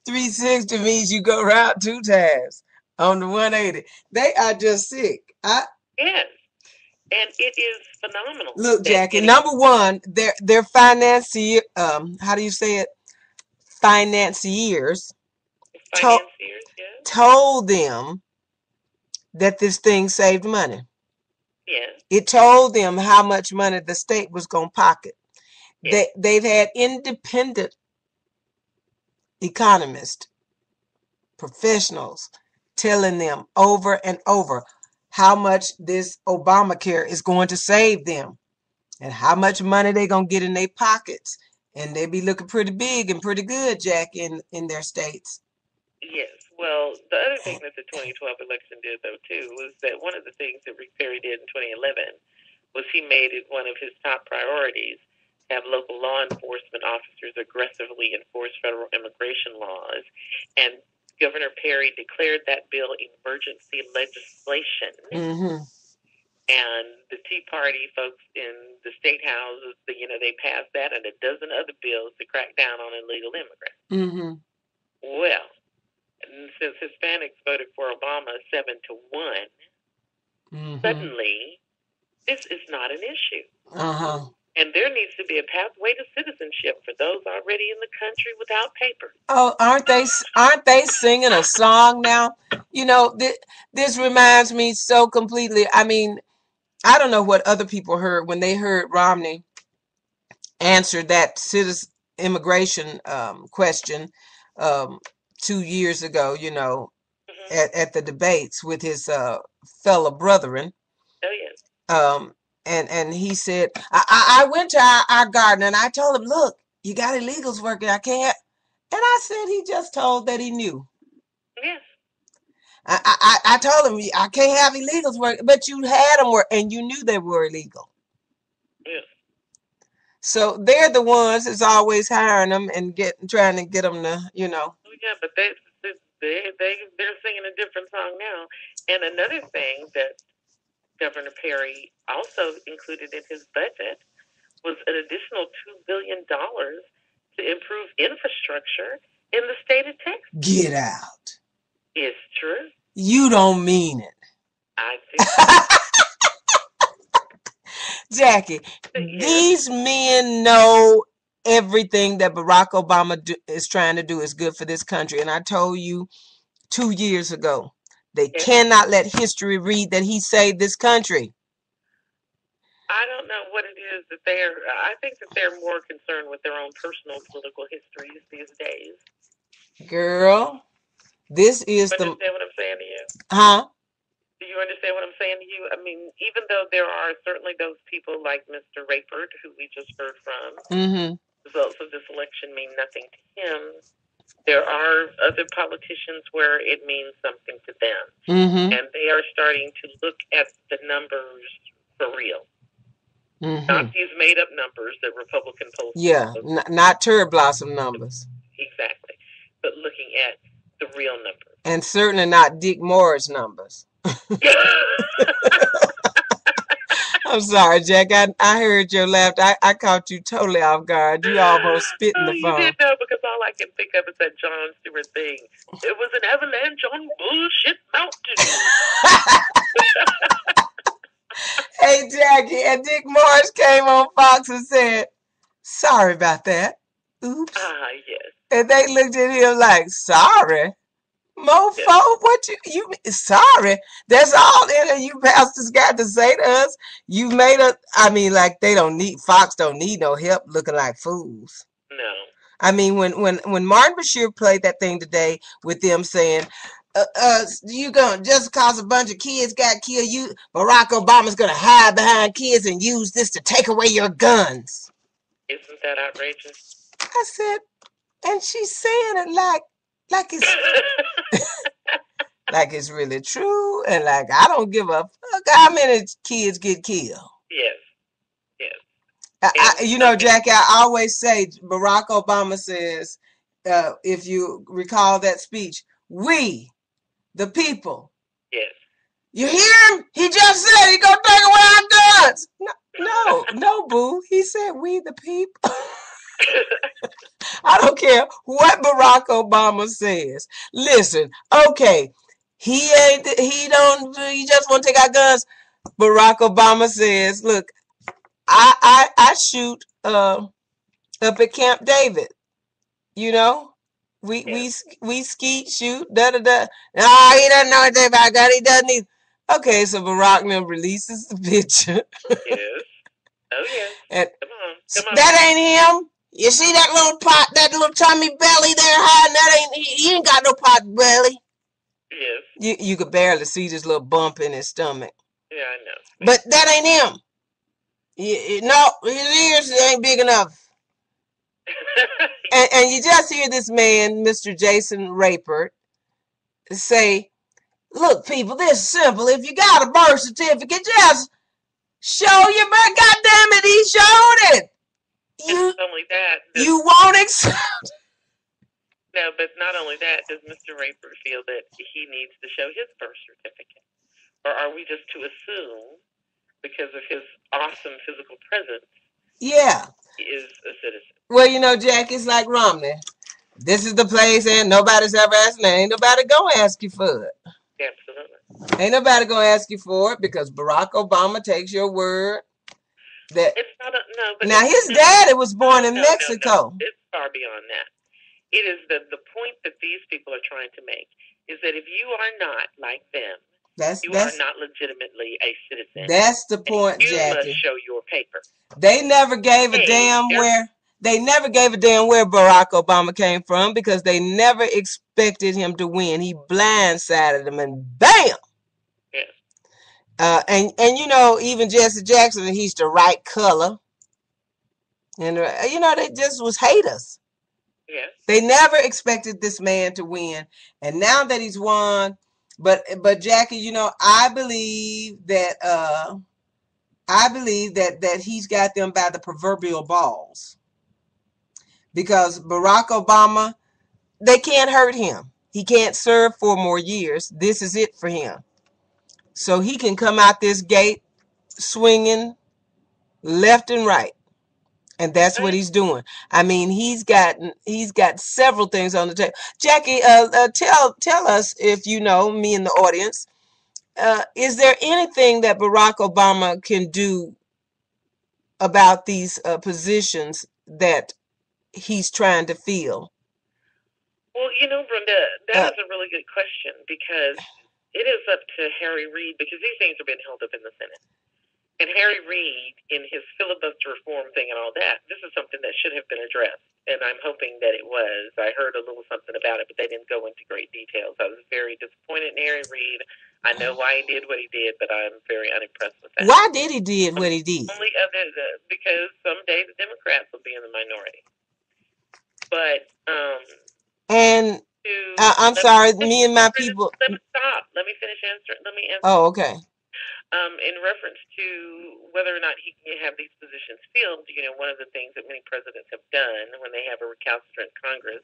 360 means you go around 2 times on the 180. They are just sick. Yes. And it is phenomenal. Look, Jackie, number one, their financier, how do you say it? Financiers told them that this thing saved money. Yes. It told them how much money the state was going to pocket. Yes. They've had independent economists, professionals, telling them over and over how much this Obamacare is going to save them and how much money they're going to get in their pockets. And they be looking pretty big and pretty good, Jack, in their states. Yes. Well, the other thing that the 2012 election did, though, too, was that one of the things that Rick Perry did in 2011 was he made it one of his top priorities to have local law enforcement officers aggressively enforce federal immigration laws. And Governor Perry declared that bill emergency legislation. And the Tea Party folks in the state houses, they passed that and a dozen other bills to crack down on illegal immigrants. Well, since Hispanics voted for Obama 7-1, suddenly this is not an issue. And there needs to be a pathway to citizenship for those already in the country without papers. Oh, aren't they singing a song now? This reminds me so completely. I mean, I don't know what other people heard when they heard Romney answer that citizen immigration question 2 years ago, at the debates with his fellow brethren. Oh, yes. And he said, I went to our garden and I told him, look, you got illegals working. I can't. And I said, he just told that he knew. Yes. I told him, I can't have illegals work, but you had them work and you knew they were illegal. Yes. So they're the ones that's always hiring them and trying to get them to, Oh, yeah, but they're singing a different song now. And another thing that Governor Perry also included in his budget was an additional $2 billion to improve infrastructure in the state of Texas. Get out. It's true. You don't mean it. I do. Jackie, these men know everything that Barack Obama is trying to do is good for this country. And I told you 2 years ago, they cannot let history read that he saved this country. I don't know what it is that I think that they're more concerned with their own personal political histories these days. Girl, this is you understand what I'm saying to you? Huh? Do you understand what I'm saying to you? I mean, even though there are certainly those people like Mr. Rayford, who we just heard from, results of this election mean nothing to him. There are other politicians where it means something to them. Mm-hmm. And they are starting to look at the numbers for real. Mm-hmm. Not these made-up numbers that Republican polls. Yeah, not cherry blossom numbers. Exactly. But looking at the real numbers. And certainly not Dick Moore's numbers. I'm sorry, Jack. I heard your laugh. I caught you totally off guard. You almost spit in the phone. You did know, because all I can think of is that Jon Stewart thing. It was an avalanche on Bullshit Mountain. Hey, Jackie, and Dick Morris came on Fox and said, sorry about that. Oops. Yes. And they looked at him like, sorry? Mofo, what you sorry? That's all in you pastors got to say to us. You made us, I mean, like Fox don't need no help looking like fools. No. I mean, when Martin Bashir played that thing today with them saying, you gonna, just cause a bunch of kids got killed, Barack Obama's gonna hide behind kids and use this to take away your guns. Isn't that outrageous? I said, and she's saying it like it's like it's really true, and like I don't give a fuck how many kids get killed. Yes. Yes. You know, Jackie, I always say Barack Obama says, if you recall that speech, we, the people. Yes. You hear him? He just said he gonna take away our guns. No, boo. He said we, the people. I don't care what Barack Obama says. Listen, okay, he just want to take our guns. Barack Obama says, look, I shoot up at Camp David. You know, we skeet, shoot, da. No, he doesn't know anything about God. He doesn't either. Okay, so Barack then releases the picture. Yes. Oh yeah. And come on. That ain't him. You see that little pot, that little tummy belly there hiding? That ain't he ain't got no pot belly. Yes. You could barely see this little bump in his stomach. Yeah, I know. But that ain't him. No, his ears ain't big enough. and you just hear this man, Mr. Jason Rapert, say, look, people, this is simple. If you got a birth certificate, just show your birth. God damn it, he showed it. Not only that, you won't accept. No, but not only that, does Mr. Rapert feel that he needs to show his birth certificate? Or are we just to assume, because of his awesome physical presence, he is a citizen? Well, you know, Jack, it's like Romney. This is the place, and nobody's ever asked me. Ain't nobody gonna ask you for it. Absolutely. Ain't nobody gonna ask you for it because Barack Obama takes your word. That it's not but now his daddy was born in Mexico. No. It's far beyond that. It is the point that these people are trying to make is that if you are not like them, you are not legitimately a citizen. That's the point, you Jackie. must show your paper. They never gave a damn where Barack Obama came from because they never expected him to win. He blindsided them and bam. Yes. And you know, even Jesse Jackson, he's the right color. And you know, they just was haters. Yes. They never expected this man to win. And now that he's won, but Jackie, you know, I believe that he's got them by the proverbial balls. Because Barack Obama, they can't hurt him. He can't serve 4 more years. This is it for him. So he can come out this gate swinging left and right. And that's what he's doing. I mean, he's got several things on the table. Jackie, tell us, if you know, me and the audience, is there anything that Barack Obama can do about these positions that he's trying to fill? Well, you know, Brenda, that is a really good question because it is up to Harry Reid because these things are being held up in the Senate. And Harry Reid, in his filibuster reform thing and all that, this is something that should have been addressed. And I'm hoping that it was. I heard a little something about it, but they didn't go into great details. I was very disappointed in Harry Reid. I know why he did what he did, but I'm very unimpressed with that. Why did he did what he did? Only because someday the Democrats will be in the minority. But And I'm sorry, me and my people. Let me stop. Let me finish answering. Let me answer. Oh, okay. In reference to whether or not he can have these positions filled, one of the things that many presidents have done when they have a recalcitrant Congress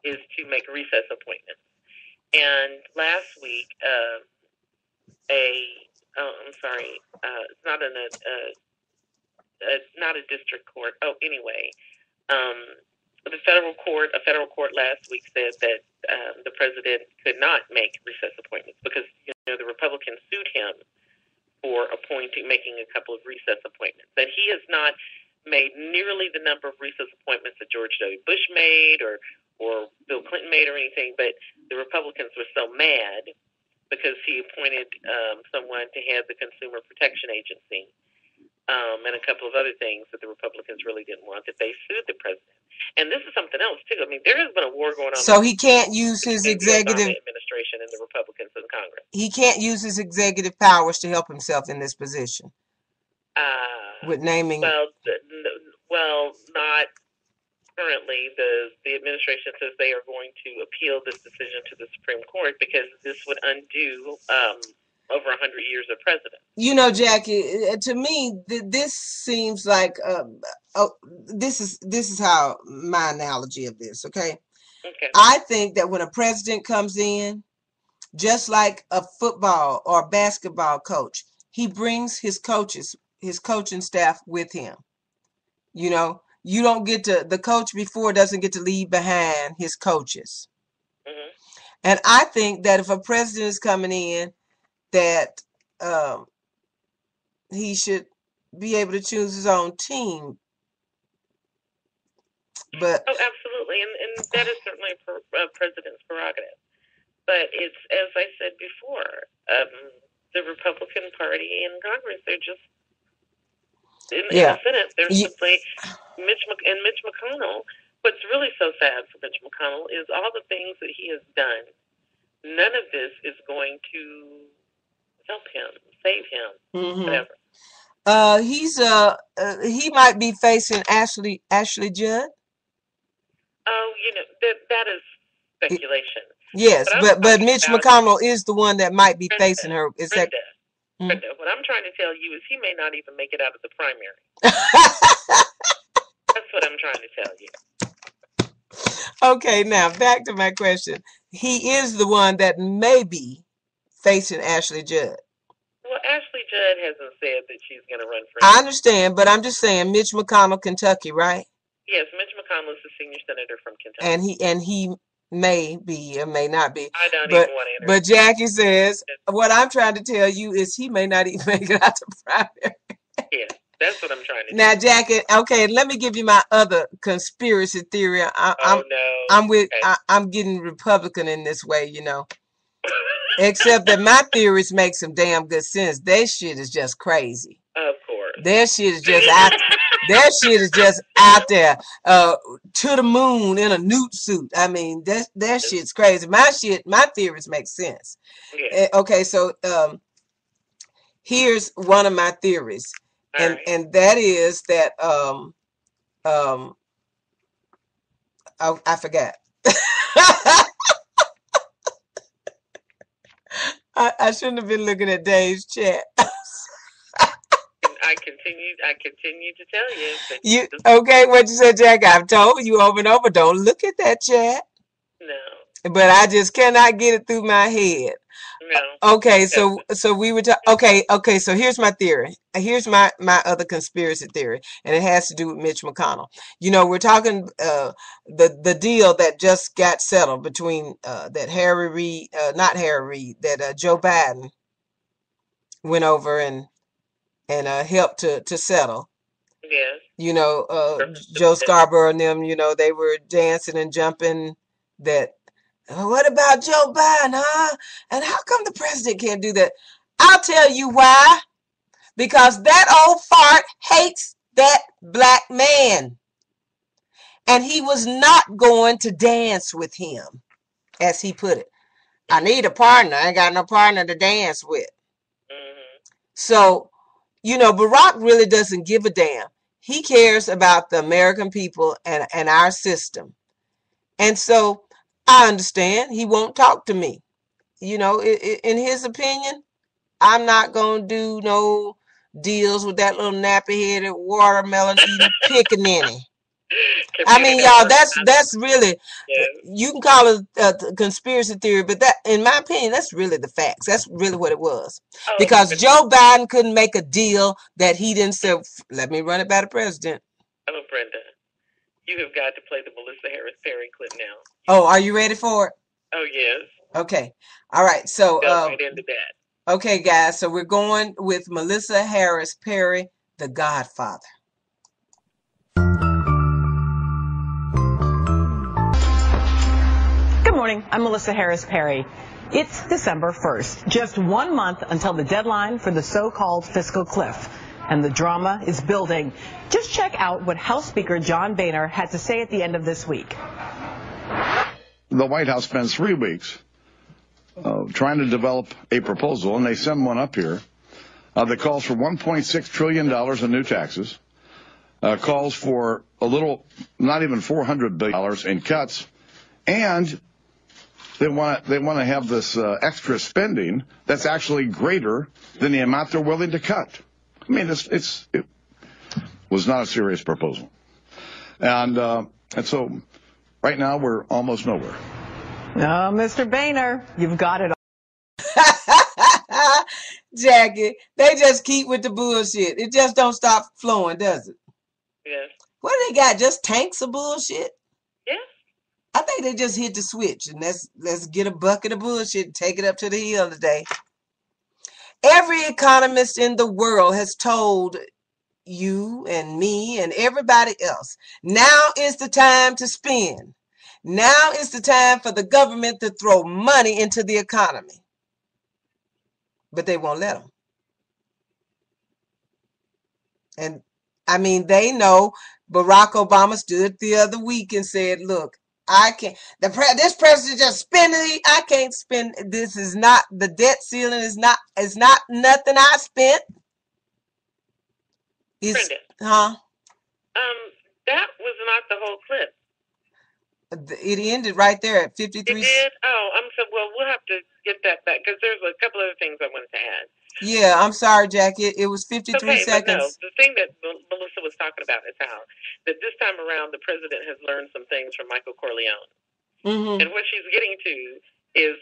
is to make recess appointments. And last week, it's not not a district court. Oh, anyway, a federal court last week said that the president could not make recess appointments because the Republicans sued him for making a couple of recess appointments. And he has not made nearly the number of recess appointments that George W. Bush made or Bill Clinton made or anything, but the Republicans were so mad because he appointed someone to head the Consumer Protection Agency and a couple of other things that the Republicans really didn't want, that they sued the president. And this is something else, too. I mean, there has been a war going on. So he can't use his executive administration and the Republicans in Congress. He can't use his executive powers to help himself in this position. With naming. Well, not currently. The administration says they are going to appeal this decision to the Supreme Court because this would undo over 100 years of president. Jackie, to me, this seems like this is how my analogy of this. Okay. I think that when a president comes in, just like a football or basketball coach, he brings his coaching staff with him. You don't get to, the coach before doesn't get to leave behind his coaches. Mm-hmm. And I think that if a president is coming in, that he should be able to choose his own team. But absolutely, and that is certainly a president's prerogative. But it's, as I said before, the Republican Party in Congress, they're just in the Senate. They're simply Mitch McConnell. What's really so sad for Mitch McConnell is all the things that he has done. None of this is going to help him, save him, whatever. He might be facing Ashley Judd. Oh, that is speculation. Yes, but Mitch McConnell is the one that might be facing her. Brenda, what I'm trying to tell you is he may not even make it out of the primary. That's what I'm trying to tell you. Okay, now back to my question. He is the one that may be facing Ashley Judd. Well, Ashley Judd hasn't said that she's going to run for. I understand, but I'm just saying Mitch McConnell, Kentucky, right? Yes, Mitch McConnell is the senior senator from Kentucky. And he may be or may not be. I don't even want to But Jackie says, what I'm trying to tell you is he may not even make it out the primary. Yeah, that's what I'm trying to do. Now, Jackie, okay, let me give you my other conspiracy theory. I'm getting Republican in this way, Except that my theories make some damn good sense. Their shit is just crazy. Of course. Their shit is just out. Their shit is just out there, to the moon in a newt suit. I mean, their shit's crazy. My theories make sense. Yeah. Okay, so here's one of my theories, and that is that I forgot. I shouldn't have been looking at Dave's chat. I continue to tell you. You okay? What you said, Jack? I've told you over and over. Don't look at that chat. No. But I just cannot get it through my head. No. Okay, so we were talking. Okay. So here's my theory. Here's my other conspiracy theory, and it has to do with Mitch McConnell. We're talking the deal that just got settled between that that Joe Biden went over and helped to settle. Yes. Joe Scarborough and them. They were dancing and jumping. That. What about Joe Biden, huh? And how come the president can't do that? I'll tell you why. Because that old fart hates that black man. And he was not going to dance with him, as he put it. I need a partner. I ain't got no partner to dance with. Mm-hmm. So, Barack really doesn't give a damn. He cares about the American people and our system. And so, I understand. He won't talk to me. You know, in his opinion, I'm not going to do no deals with that little nappy-headed watermelon-eating pickaninny. I mean, y'all, that's really, you can call it a conspiracy theory, but that, in my opinion, that's really the facts. That's really what it was. Because Joe Biden couldn't make a deal that he didn't say, let me run it by the president. Hello, Brenda. You have got to play the Melissa Harris Perry clip now. Oh, are you ready for it? Oh, yes. Okay. All right. So, right into that. Okay, guys. So we're going with Melissa Harris Perry, The Godfather. Good morning. I'm Melissa Harris Perry. It's December 1st, just 1 month until the deadline for the so-called fiscal cliff. And the drama is building. Just check out what House Speaker John Boehner had to say at the end of this week. The White House spends 3 weeks trying to develop a proposal, and they send one up here that calls for $1.6 trillion in new taxes, calls for a little, not even $400 billion in cuts, and they want to have this extra spending that's actually greater than the amount they're willing to cut. I mean, it was not a serious proposal. And so right now we're almost nowhere. Oh, Mr. Boehner, you've got it all. Jackie, they just keep with the bullshit. It just don't stop flowing, does it? Yes. What do they got? Just tanks of bullshit? Yes. I think they just hit the switch and let's get a bucket of bullshit and take it up to the hill today. Every economist in the world has told you and me and everybody else, now is the time to spend. Now is the time for the government to throw money into the economy. But they won't let them. And I mean, they know. Barack Obama stood the other week and said, look, I can't, this president just spending, I can't spend, this is not, the debt ceiling is not nothing I spent. It's, Brenda, that was not the whole clip. It ended right there at 53. It did? Oh, well, we'll have to get that back because there's a couple other things I wanted to add. Yeah, I'm sorry, Jackie. It was 53 seconds. But no, the thing that Melissa was talking about is how that this time around the president has learned some things from Michael Corleone. Mm-hmm. And what she's getting to is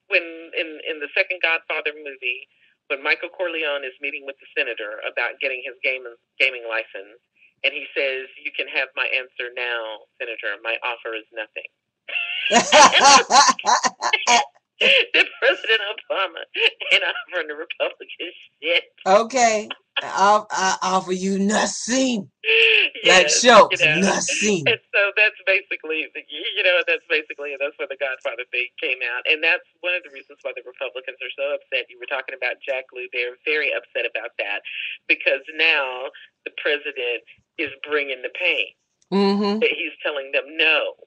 when in the second Godfather movie, when Michael Corleone is meeting with the senator about getting his gaming license, and he says, "You can have my answer now, Senator. My offer is nothing." Did President Obama ain't offering the Republicans shit? Okay, I offer you nothing. Like Schultz, nothing. And so that's basically, that's where the Godfather thing came out, and that's one of the reasons why the Republicans are so upset. You were talking about Jack Lew; they're very upset about that because now the president is bringing the pain. Mm-hmm. That he's telling them no,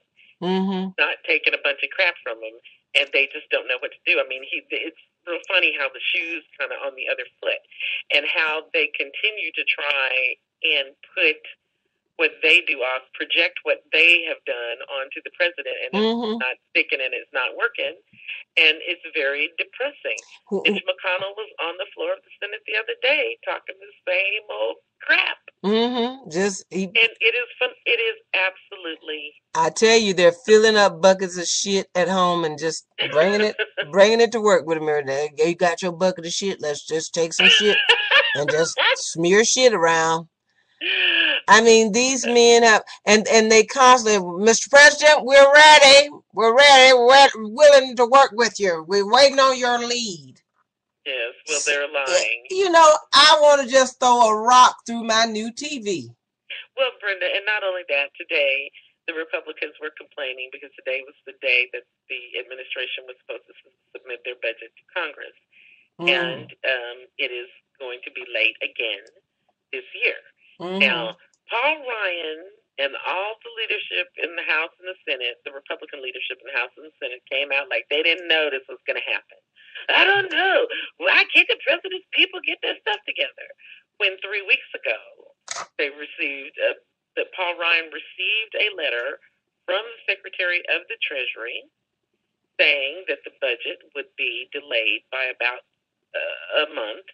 not taking a bunch of crap from them, and they just don't know what to do. I mean, it's real funny how the shoe's kind of on the other foot, and how they continue to try and put what they do off, project what they have done onto the president, and it's not sticking and it's not working, and it's very depressing. Mitch McConnell was on the floor of the Senate the other day talking the same old crap. And it is fun. It is absolutely. I tell you, they're filling up buckets of shit at home and just bringing it to work with them every day. You got your bucket of shit. Let's just take some shit and just smear shit around. I mean, these men have, and they constantly, Mr. President, we're ready. We're willing to work with you. We're waiting on your lead. Yes, well, they're lying. You know, I want to just throw a rock through my new TV. Well, Brenda, and not only that, today the Republicans were complaining because today was the day that the administration was supposed to submit their budget to Congress. And it is going to be late again this year. Now, Paul Ryan and all the leadership in the House and the Senate, the Republican leadership in the House and the Senate, came out like they didn't know this was going to happen. I don't know. Why can't the president's people get their stuff together? When 3 weeks ago, they received, that Paul Ryan received a letter from the Secretary of the Treasury saying that the budget would be delayed by about a month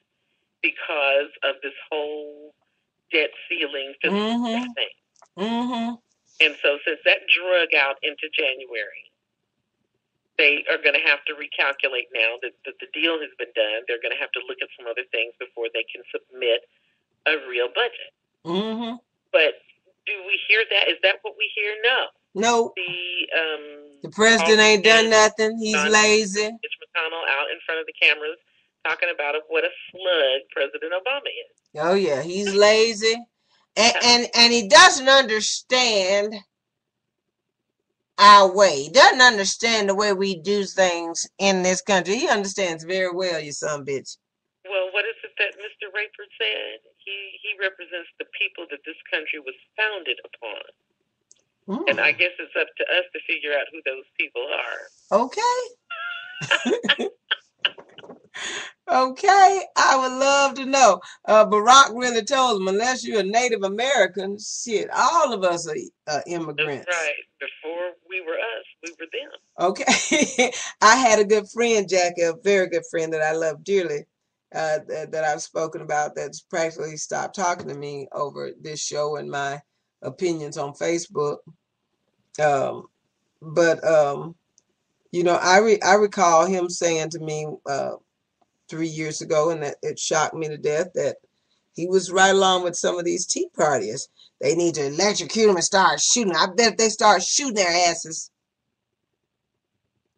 because of this whole debt ceiling thing. Mm-hmm. And so since that drug out into January, they are going to have to recalculate now that the deal has been done. They're going to have to look at some other things before they can submit a real budget. Mm-hmm. But do we hear that? Is that what we hear? No. No. The president ain't done nothing. He's lazy. Mitch McConnell out in front of the cameras talking about what a slug President Obama is. Oh yeah, he's lazy, and he doesn't understand our way. He doesn't understand the way we do things in this country. He understands very well, you son bitch. Well, what is it that Mr. Rayford said? He represents the people that this country was founded upon. And I guess it's up to us to figure out who those people are. Okay. Okay. I would love to know. Barack really told him, unless you're a Native American, shit, all of us are immigrants. That's right. Before we were us, we were them. Okay. I had a good friend, Jackie, a very good friend that I love dearly, that I've spoken about, that's practically stopped talking to me over this show and my opinions on Facebook. You know, I recall him saying to me 3 years ago, and that it shocked me to death, that he was right along with some of these Tea Partiers. They need to electrocute them and start shooting. I bet if they start shooting their asses,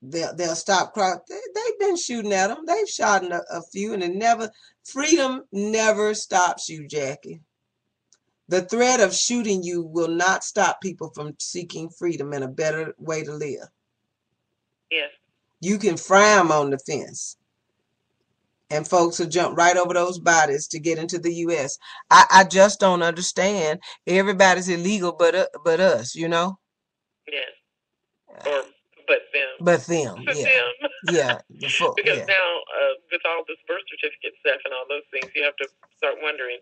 they'll stop. They've been shooting at them. They've shot a few, and it never. Freedom never stops you, Jackie. The threat of shooting you will not stop people from seeking freedom and a better way to live. Yes. You can fry them on the fence, and folks will jump right over those bodies to get into the U.S. I just don't understand. Everybody's illegal but us, you know? Yes. Or but them. But them, yeah. Them. Yeah. Because now, with all this birth certificate stuff and all those things, you have to start wondering,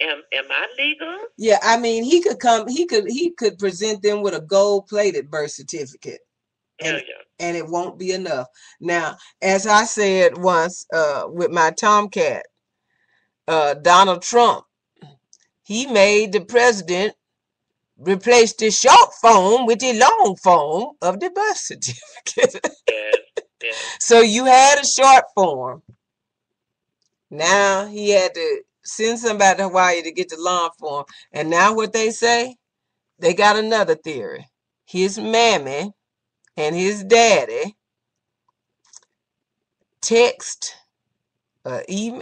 am I legal? Yeah, I mean, he could present them with a gold-plated birth certificate. And it won't be enough. Now, as I said once with my Tomcat, Donald Trump, he made the president replace the short form with the long form of the birth certificate. Yes. So you had a short form. Now he had to send somebody to Hawaii to get the long form. And now what they say, they got another theory. His mammy and his daddy email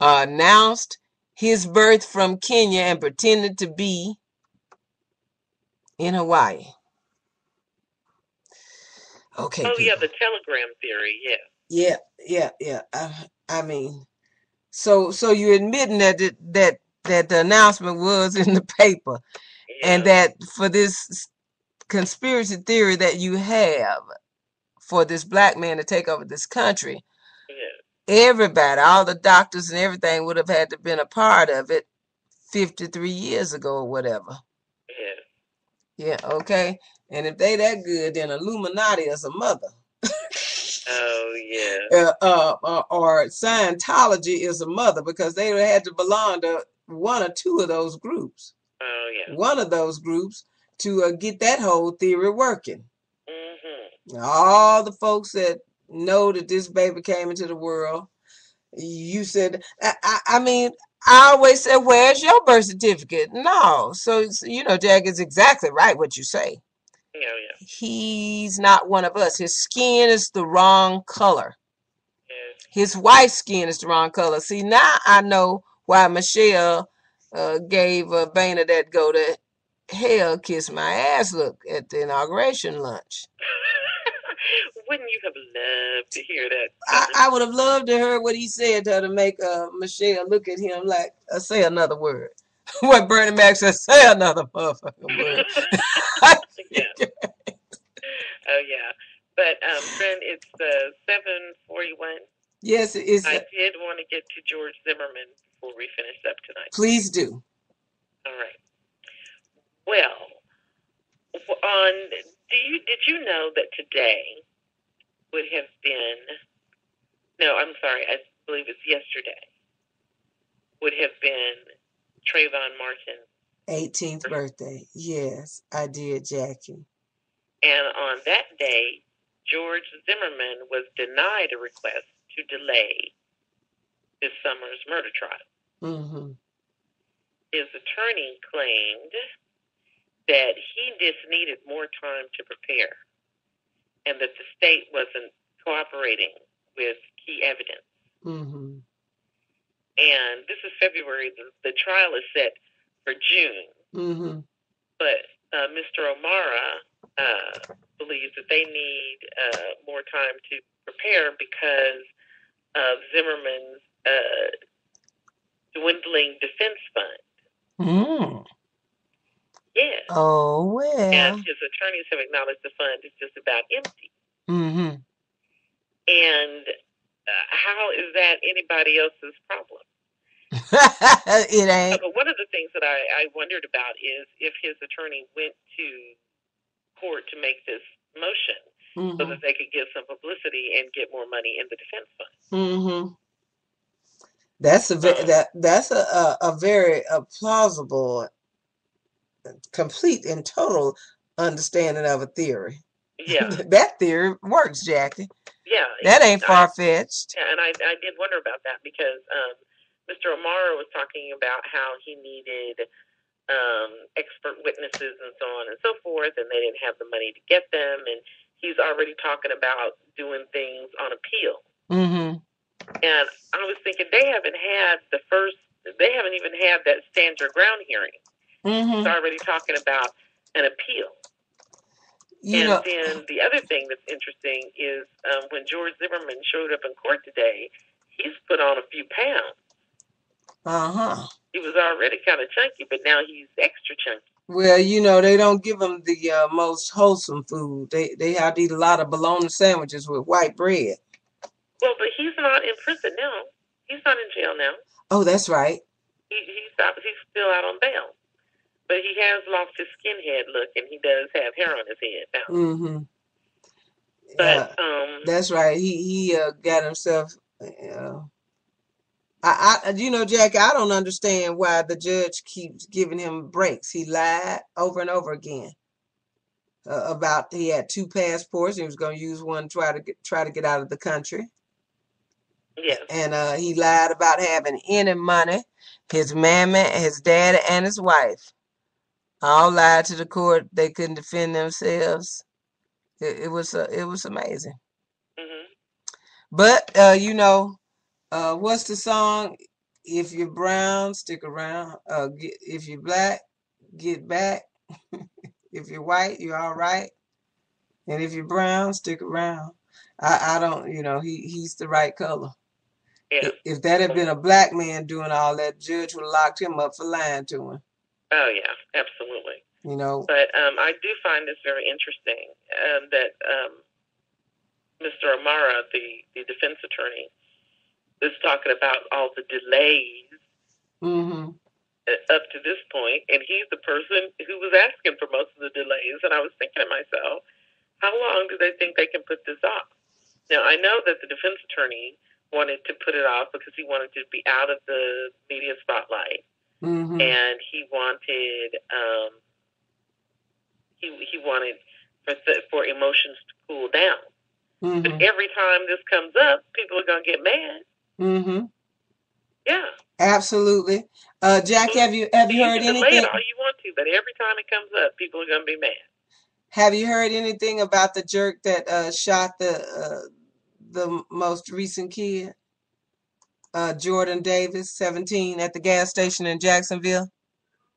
announced his birth from Kenya and pretended to be in Hawaii. Okay. Oh, people. Yeah, the telegram theory, yeah. Yeah. I mean, so you're admitting that the announcement was in the paper, and that for this conspiracy theory that you have for this black man to take over this country, everybody, all the doctors and everything would have had to been a part of it 53 years ago or whatever. Yeah, okay. And if they that good, then Illuminati is a mother. Oh, yeah. Or Scientology is a mother, because they had to belong to one or two of those groups. Oh, yeah. One of those groups to get that whole theory working. Mm-hmm. All the folks that know that this baby came into the world, you said, I mean, I always said, where's your birth certificate? No. So, you know, Jack, is exactly right what you say. Yeah. He's not one of us. His skin is the wrong color. Yes. His wife's skin is the wrong color. See, now I know why Michelle gave Boehner that go to hell, kiss my ass look at the inauguration lunch. Wouldn't you have loved to hear that? I would have loved to hear what he said to her to make Michelle look at him like, say another word. What Bernie Mac said, say another motherfucking word. Yeah. Oh, yeah. But, friend, it's 7:41. Yes, it is. I did want to get to George Zimmerman before we finish up tonight. Please do. All right. Well, Did you know that today would have been, no, I'm sorry, I believe it's yesterday, would have been Trayvon Martin's 18th birthday. Yes, I did, Jackie. And on that day, George Zimmerman was denied a request to delay this summer's murder trial. Mm-hmm. His attorney claimed that he just needed more time to prepare and that the state wasn't cooperating with key evidence. Mm-hmm. And this is February. The trial is set for June. Mm-hmm. But Mr. O'Mara believes that they need more time to prepare because of Zimmerman's dwindling defense fund. Mm. Yes. Oh, well. And his attorneys have acknowledged the fund is just about empty. Mm-hmm. And how is that anybody else's problem? It ain't. But one of the things that I wondered about is if his attorney went to court to make this motion so that they could get some publicity and get more money in the defense fund. Mm-hmm. That's a very plausible, complete and total understanding of a theory. Yeah. That theory works, Jackie. Yeah. That ain't far-fetched. Yeah, and I did wonder about that because Mr. O'Mara was talking about how he needed expert witnesses and so on and so forth, and they didn't have the money to get them, and he's already talking about doing things on appeal. Mm-hmm. And I was thinking they haven't even had that stand your ground hearing. Mm-hmm. He's already talking about an appeal. Then the other thing that's interesting is when George Zimmerman showed up in court today, he's put on a few pounds. Uh-huh. He was already kind of chunky, but now he's extra chunky. Well, they don't give him the most wholesome food. They have to eat a lot of bologna sandwiches with white bread. Well, but he's not in prison now. He's not in jail now. Oh, that's right. He's still out on bail. But he has lost his skinhead look, and he does have hair on his head now. Mm-hmm. But that's right. He got himself. Jackie, I don't understand why the judge keeps giving him breaks. He lied over and over again about he had 2 passports. He was going to use one to try to get out of the country. Yes. And he lied about having any money. His mammy, his daddy, and his wife all lied to the court. They couldn't defend themselves. It was amazing. Mm-hmm. But what's the song? If you're brown, stick around. If you're black, get back. If you're white, you're all right. And if you're brown, stick around. I don't, he's the right color. Yeah. If that had been a black man doing all that, judge would have locked him up for lying to him. Oh, yeah, absolutely. But I do find this very interesting that Mr. O'Mara, the defense attorney, is talking about all the delays up to this point, and he's the person who was asking for most of the delays. And I was thinking to myself, how long do they think they can put this off? Now, I know that the defense attorney wanted to put it off because he wanted to be out of the media spotlight, and he wanted he wanted for emotions to cool down. But every time this comes up, people are going to get mad. Mm-hmm. Yeah. Absolutely. Jackie, have you heard anything? Delay it all you want to, but every time it comes up, people are going to be mad. Have you heard anything about the jerk that shot the most recent kid, Jordan Davis, 17, at the gas station in Jacksonville?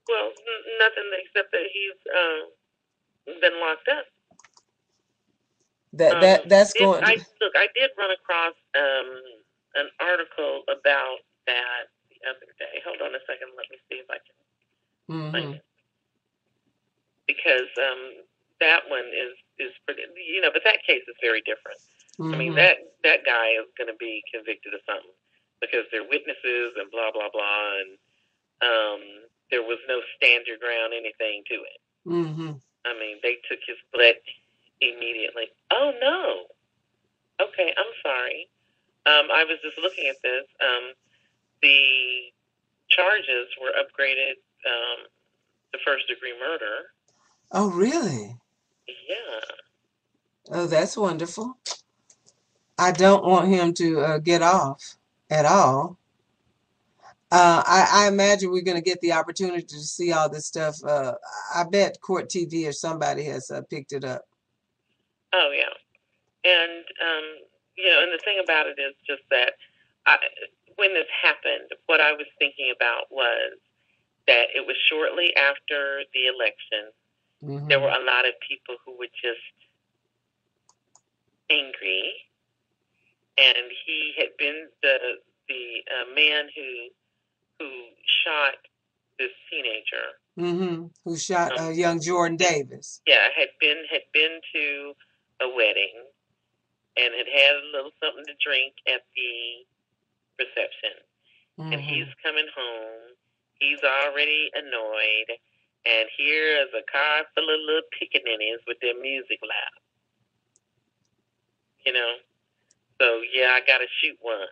Well, nothing except that he's been locked up. That's going. I did run across an article about that the other day. Hold on a second. Let me see if I can find it. Because that one is pretty, but that case is very different. I mean, that guy is going to be convicted of something because they're witnesses and blah, blah, blah, and there was no stand your ground, anything to it. I mean, they took his blood immediately. Oh, no. Okay, I'm sorry. I was just looking at this. The charges were upgraded to first-degree murder. Oh, really? Yeah. Oh, that's wonderful. I don't want him to get off at all. I imagine we're going to get the opportunity to see all this stuff. I bet Court TV or somebody has picked it up. Oh, yeah. And, and the thing about it is just that when this happened, what I was thinking about was that it was shortly after the election. Mm-hmm. There were a lot of people who were just angry. And he had been the man who shot this teenager. Mm-hmm. Who shot young Jordan Davis. Yeah, had been to a wedding and had a little something to drink at the reception. Mm-hmm. And he's coming home. He's already annoyed. And here is a car full of little pickaninnies with their music loud. You know? So, yeah, I got to shoot one.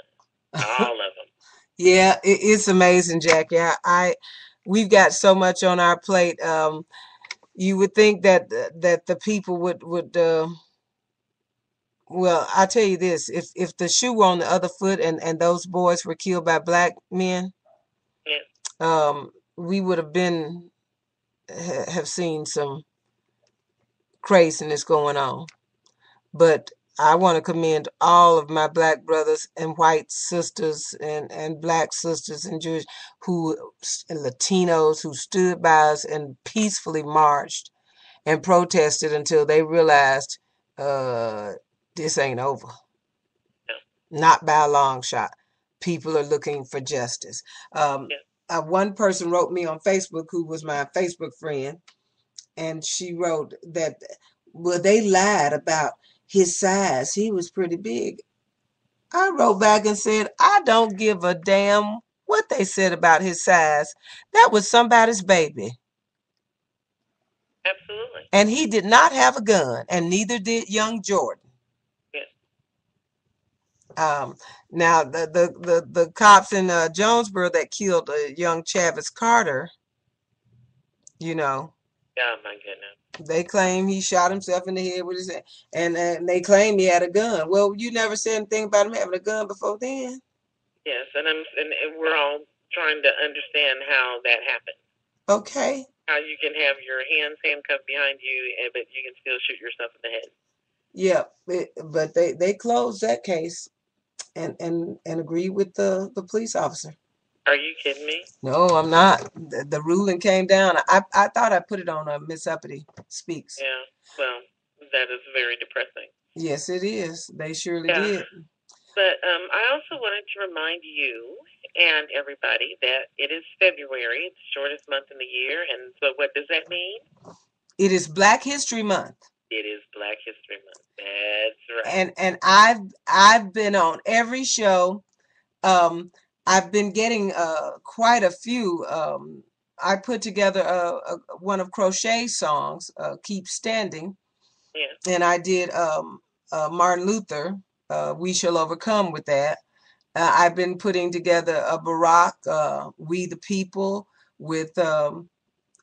All of them. Yeah, it's amazing, Jackie. We've got so much on our plate. You would think that the people would well, I'll tell you this. If the shoe were on the other foot and those boys were killed by black men, yeah. We would have seen some craziness going on. But I want to commend all of my black brothers and white sisters and black sisters and Jewish and Latinos who stood by us and peacefully marched and protested until they realized this ain't over. Not by a long shot. People are looking for justice. One person wrote me on Facebook who was my Facebook friend, and she wrote that, well, they lied about his size. He was pretty big. I wrote back and said, I don't give a damn what they said about his size. That was somebody's baby. Absolutely. And he did not have a gun, and neither did young Jordan. Yeah. Now the cops in Jonesboro that killed young Travis Carter, you know. Oh my goodness. They claim he shot himself in the head with his hand, and they claim he had a gun. Well, you never said anything about him having a gun before then. Yes, and we're all trying to understand how that happened. Okay. How you can have your hands handcuffed behind you, but you can still shoot yourself in the head. Yeah, but they closed that case and agreed with the police officer. Are you kidding me? No, I'm not. The ruling came down. I thought I put it on Miss Uppity Speaks. Yeah, well, that is very depressing. Yes, it is. They surely did. But I also wanted to remind you and everybody that it is February. It's the shortest month in the year. And so what does that mean? It is Black History Month. It is Black History Month. That's right. And I've been on every show. I've been getting quite a few. I put together one of Crochet's songs, Keep Standing. Yeah. And I did Martin Luther, We Shall Overcome with that. I've been putting together a Barack, We the People, with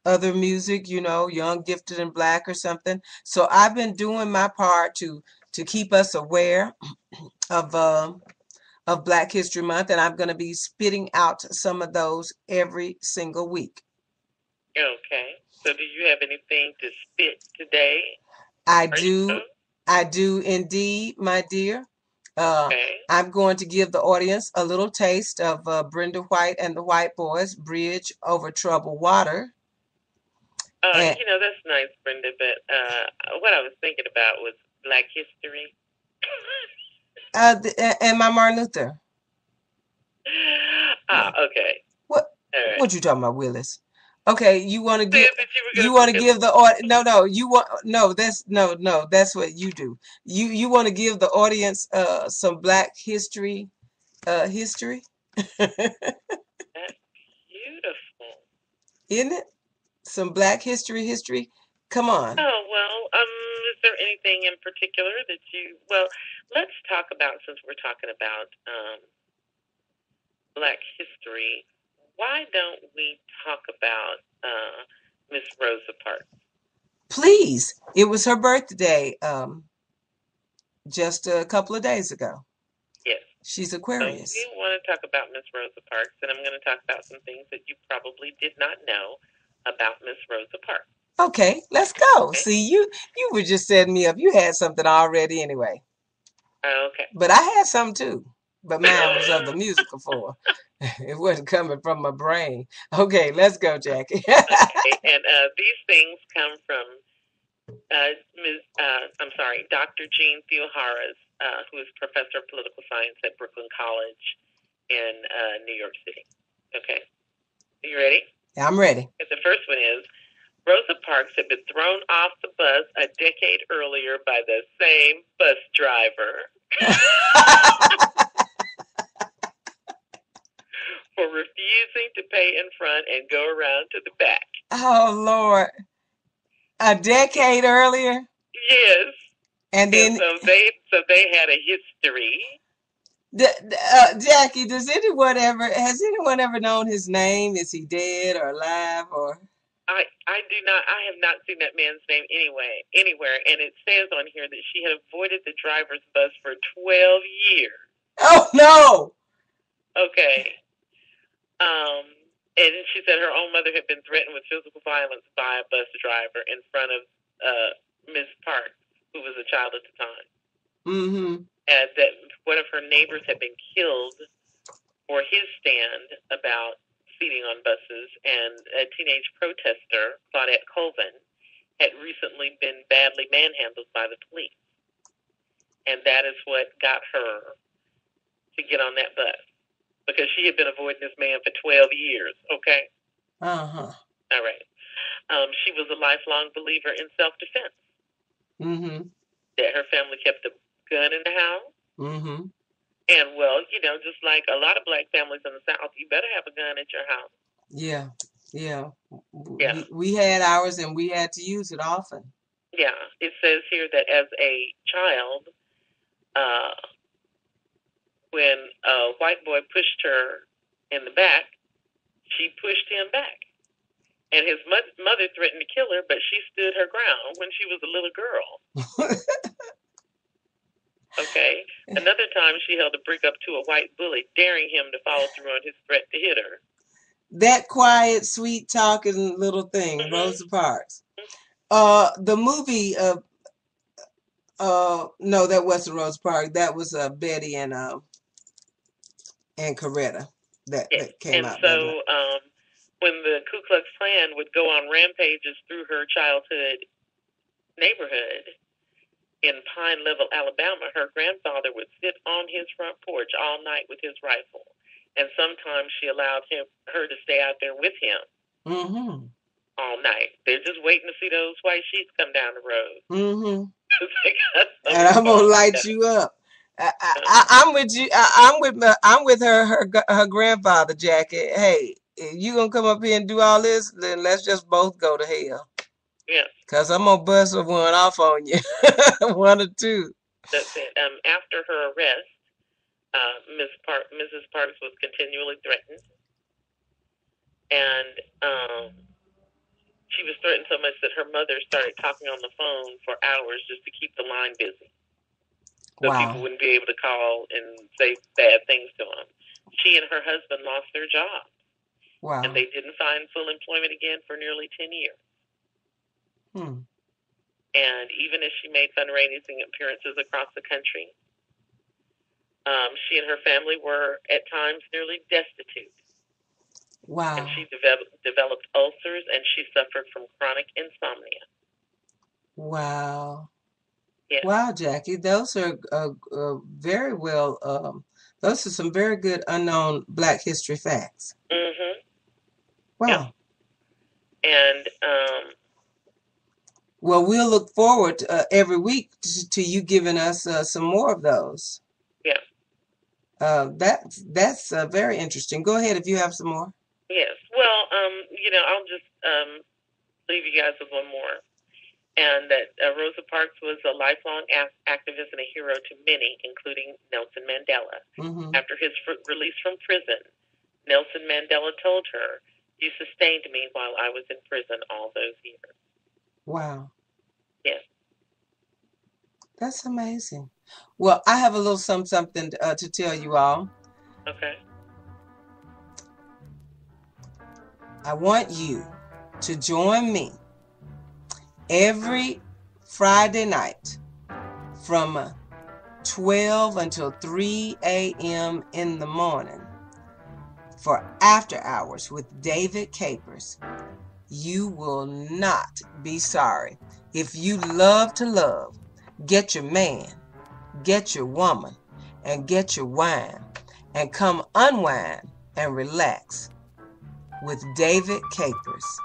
other music, you know, Young, Gifted, and Black or something. So I've been doing my part to keep us aware of Black History Month, and I'm going to be spitting out some of those every single week. Okay. So do you have anything to spit today? I do indeed, my dear. Okay. I'm going to give the audience a little taste of Brenda White and the White Boys, Bridge Over Troubled Water. You know, that's nice, Brenda, but what I was thinking about was Black History. And my Martin Luther. Okay. What? Right. What you talking about, Willis? Okay, you want to give the that's what you do. You want to give the audience some Black history history. That's beautiful. Isn't it? Some Black history. Come on. Oh, well, is there anything in particular that well, let's talk about, since we're talking about Black history, why don't we talk about Miss Rosa Parks? Please. It was her birthday just a couple of days ago. Yes. She's So Aquarius. we want to talk about Miss Rosa Parks, and I'm going to talk about some things that you probably did not know about Miss Rosa Parks. Okay, let's go. Okay. See, you were just setting me up. You had something already anyway. Okay. But I had some too. But mine was of the musical form. It wasn't coming from my brain. Okay, let's go, Jackie. Okay, and these things come from Dr. Jean Theoharis, who is professor of political science at Brooklyn College in New York City. Okay, are you ready? I'm ready. And the first one is, Rosa Parks had been thrown off the bus a decade earlier by the same bus driver for refusing to pay in front and go around to the back. Oh, Lord. A decade earlier? Yes. And then so they had a history. Jackie, has anyone ever known his name? Is he dead or alive or? I have not seen that man's name anywhere, and it says on here that she had avoided the driver's bus for 12 years. Oh no. Okay. And she said her own mother had been threatened with physical violence by a bus driver in front of Miss Parks, who was a child at the time. Mm-hmm. And that one of her neighbors had been killed for his stand about seating on buses, and a teenage protester, Claudette Colvin, had recently been badly manhandled by the police. And that is what got her to get on that bus, because she had been avoiding this man for 12 years, okay? Uh-huh. All right. She was a lifelong believer in self-defense. Mm-hmm. That her family kept a gun in the house. Mm-hmm. And, well, just like a lot of black families in the South, you better have a gun at your house. Yeah. Yeah. We had ours, and we had to use it often. Yeah. It says here that as a child, when a white boy pushed her in the back, she pushed him back. And his mother threatened to kill her, but she stood her ground when she was a little girl. Okay. Another time she held a brick up to a white bully, daring him to follow through on his threat to hit her. That quiet, sweet talking little thing, Mm-hmm. Rosa Parks. The movie no, that wasn't Rosa Parks. That was Betty and Coretta that came out. And so when the Ku Klux Klan would go on rampages through her childhood neighborhood in Pine Level, Alabama, her grandfather would sit on his front porch all night with his rifle. And sometimes she allowed her to stay out there with him. Mm-hmm. All night. They're just waiting to see those white sheets come down the road. Mm-hmm. And I'm gonna light you up. I'm with you. I'm with her grandfather, Jackie. Hey, if you gonna come up here and do all this, then let's just both go to hell. Yeah. Cause I'm gonna bust one off on you, one or two. That's it. After her arrest, Mrs. Parks was continually threatened, and she was threatened so much that her mother started talking on the phone for hours just to keep the line busy, so people wouldn't be able to call and say bad things to them. She and her husband lost their jobs. Wow. And they didn't find full employment again for nearly 10 years. And even as she made fundraising appearances across the country, she and her family were at times nearly destitute. Wow. And she developed ulcers, and she suffered from chronic insomnia. Wow. Yes. Wow, Jackie, those are very well. Those are some very good unknown Black history facts. Mm-hmm. Wow. Yeah. And well, we'll look forward every week to you giving us some more of those. Yeah. That's very interesting. Go ahead if you have some more. Yes. Well, I'll just leave you guys with one more. and that Rosa Parks was a lifelong activist and a hero to many, including Nelson Mandela. Mm-hmm. After his release from prison, Nelson Mandela told her, "You sustained me while I was in prison all those years." Wow. Yes. That's amazing. Well, I have a little something to tell you all. Okay. I want you to join me every Friday night from 12 until 3 a.m. in the morning for After Hours with David Capers. You will not be sorry. If you love to love, get your man, get your woman, and get your wine, and come unwind and relax with David Capers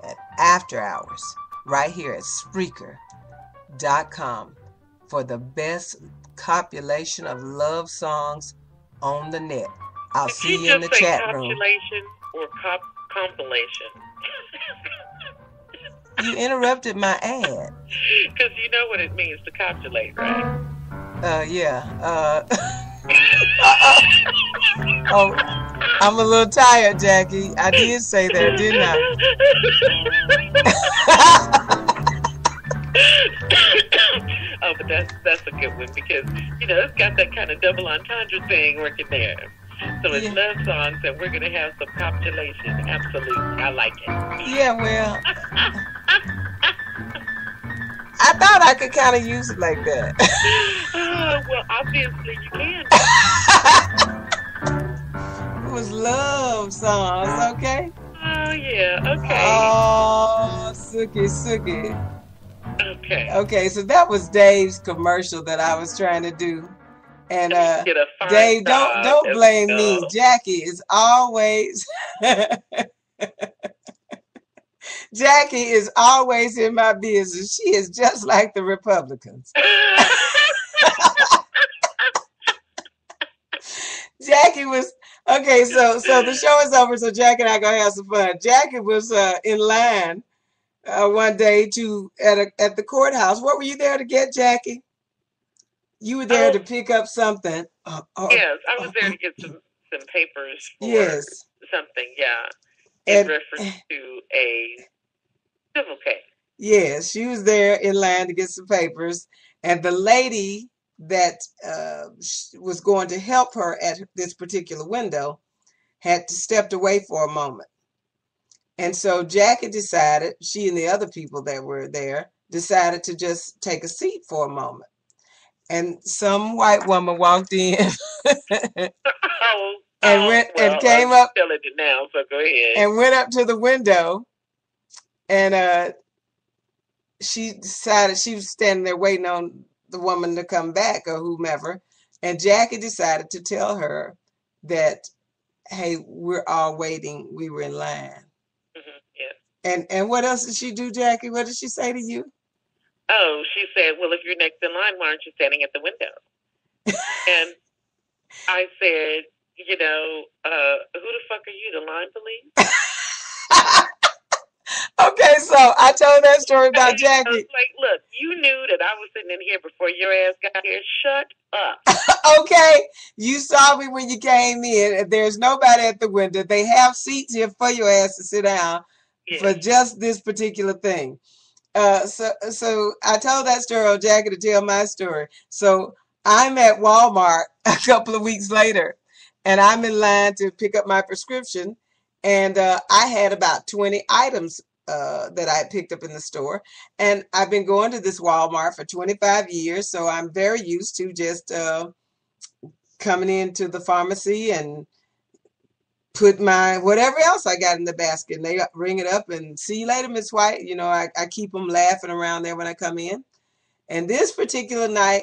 at After Hours right here at Spreaker.com for the best compilation of love songs on the net. I'll see you in the chat room. Copulation or compilation? You interrupted my ad. Because you know what it means to copulate, right? Yeah. Oh, I'm a little tired, Jackie. I did say that, didn't I? Oh, but that's a good one because, you know, it's got that kind of double entendre thing working there. So it's love songs, and we're going to have some copulation. Absolutely. I like it. Yeah, well, I thought I could kind of use it like that. Well, obviously you can. It was love songs, okay? Oh, yeah, okay. Oh, Suki. Okay. Okay, so that was Dave's commercial that I was trying to do. And Dave, don't blame me. Jackie is always Jackie is always in my business. She is just like the Republicans. Jackie was okay. So the show is over. So Jackie and I gonna have some fun. Jackie was in line one day at the courthouse. What were you there to get, Jackie? You were there to pick up something. Yes, I was there to get some papers for something. Yeah, in reference to a civil case. Yes, she was there in line to get some papers, and the lady that was going to help her at this particular window had stepped away for a moment. And so Jackie decided, she and the other people that were there decided to just take a seat for a moment. And some white woman walked in and came up now, so go ahead. and went up to the window, and she decided she was standing there waiting on the woman to come back or whomever, and Jackie decided to tell her that, hey, we're all waiting, we were in line. Mm-hmm, yeah. And what else did she do, Jackie? What did she say to you? Oh, she said, well, if you're next in line, why aren't you standing at the window? And I said, you know, who the fuck are you, the line police? Okay, so I told that story about Jackie. I was like, look, you knew that I was sitting in here before your ass got here. Shut up. Okay, you saw me when you came in. There's nobody at the window. They have seats here for your ass to sit down for just this particular thing. So I told that story on Jackie to tell my story. So I'm at Walmart a couple of weeks later, and I'm in line to pick up my prescription, and I had about 20 items that I had picked up in the store, and I've been going to this Walmart for 25 years, so I'm very used to just coming into the pharmacy and put my whatever else I got in the basket, and they ring it up and see you later, Miss White. You know, I keep them laughing around there when I come in. And this particular night,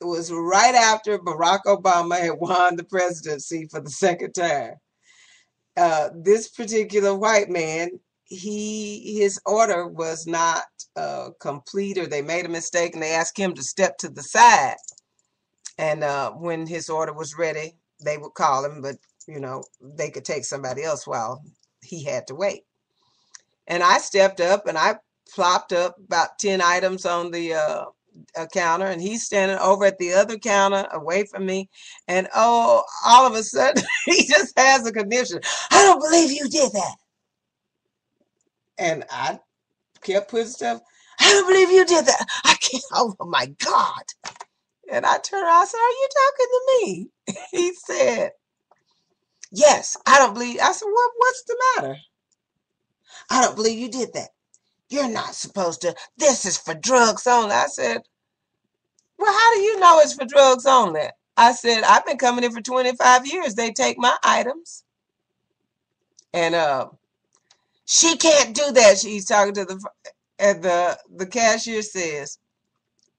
it was right after Barack Obama had won the presidency for the second time. This particular white man, his order was not complete, or they made a mistake, and they asked him to step to the side. And when his order was ready, they would call him, but you know, they could take somebody else while he had to wait. And I stepped up and I plopped up about 10 items on the counter, and he's standing over at the other counter away from me. And oh, all of a sudden, he just has a conniption. I don't believe you did that. And I kept putting stuff. I don't believe you did that. I can't. Oh my God. And I turned around. I said, are you talking to me? He said, yes, I don't believe. I said, what's the matter? I don't believe you did that. You're not supposed to. This is for drugs only. I said, well, how do you know it's for drugs only? I said, I've been coming in for 25 years. They take my items. And she can't do that. She's talking to the cashier says,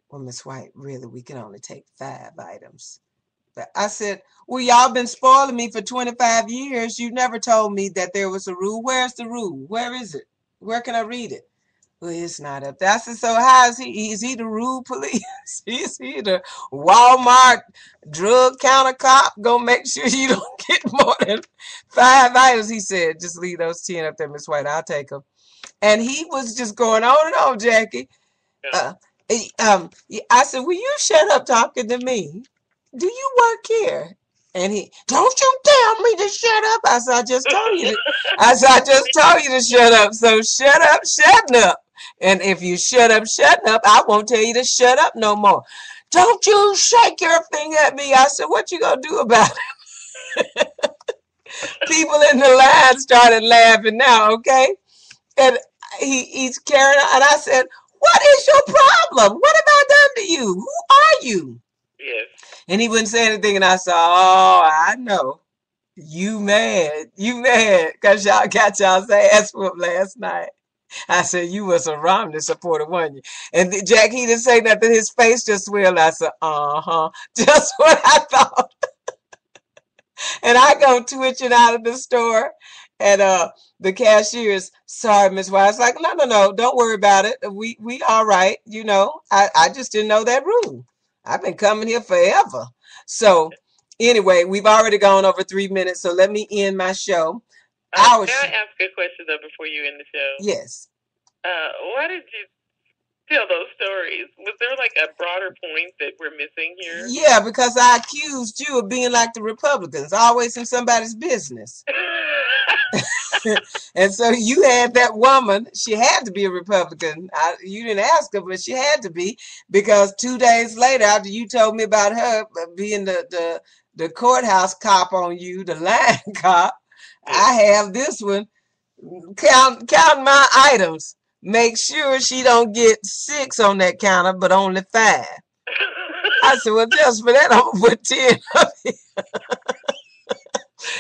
well, Miss White, really, we can only take 5 items. But I said, well, y'all been spoiling me for 25 years. You never told me that there was a rule. Where's the rule? Where is it? Where can I read it? Well, it's not up there. I said, so how is he? Is he the rule police? Is he the Walmart drug counter cop? Go make sure you don't get more than 5 items. He said, just leave those 10 up there, Miss White. I'll take them. And he was just going on and on, Jackie. I said, will you shut up talking to me? Do you work here? And he, don't you tell me to shut up. I said, I just told you to shut up. So shut up, shutting up. And if you shut up, shutting up, I won't tell you to shut up no more. Don't you shake your finger at me. I said, what you gonna do about it? People in the line started laughing now, okay? And he's carrying on. And I said, what is your problem? What have I done to you? Who are you? Yes. And he wouldn't say anything. And I said, oh, I know. You mad. You mad because y'all got y'all's ass whooped last night. I said, you was a Romney supporter, weren't you? And Jack, he didn't say nothing. His face just swelled. I said, uh-huh. Just what I thought. And I go twitching out of the store. And the cashier's, sorry, Miss White. I was like, no, don't worry about it. We all right. You know, I just didn't know that rule. I've been coming here forever. So anyway, we've already gone over 3 minutes. So let me end my show. May I ask a question, though, before you end the show? Yes. Why did you tell those stories? Was there like a broader point that we're missing here? Yeah, because I accused you of being like the Republicans, always in somebody's business. And so you had that woman, she had to be a Republican. You didn't ask her, but she had to be, because 2 days later, after you told me about her being the courthouse cop on you, the line cop, I have this one, count my items. Make sure she don't get 6 on that counter, but only 5. I said, well, just for that, I'm going to put 10 up here.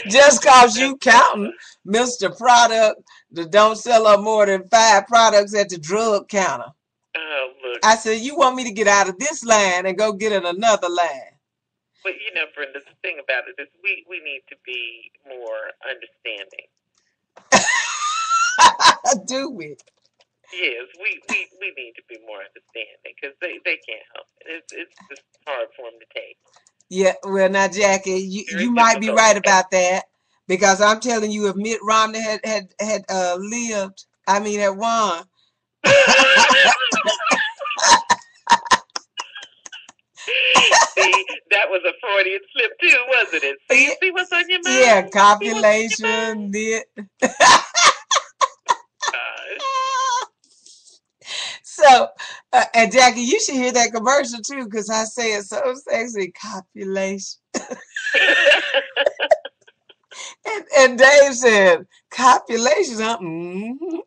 Just because you counting Mr. Product that don't sell her more than 5 products at the drug counter. Oh, look. I said, you want me to get out of this line and go get in another line. But, you know, Brenda, the thing about it is we need to be more understanding. Do we? Yes, we need to be more understanding, because they can't help it. It's just hard for them to take. Yeah, well, now, Jackie, you might be right about that, because I'm telling you, if Mitt Romney had lived, I mean, had won. See, that was a Freudian slip too, wasn't it? See what's on your mind? Yeah, copulation, Mitt. So, and Jackie, you should hear that commercial too, because I say it so sexy, copulation. and Dave said, copulation, huh? Mm-hmm.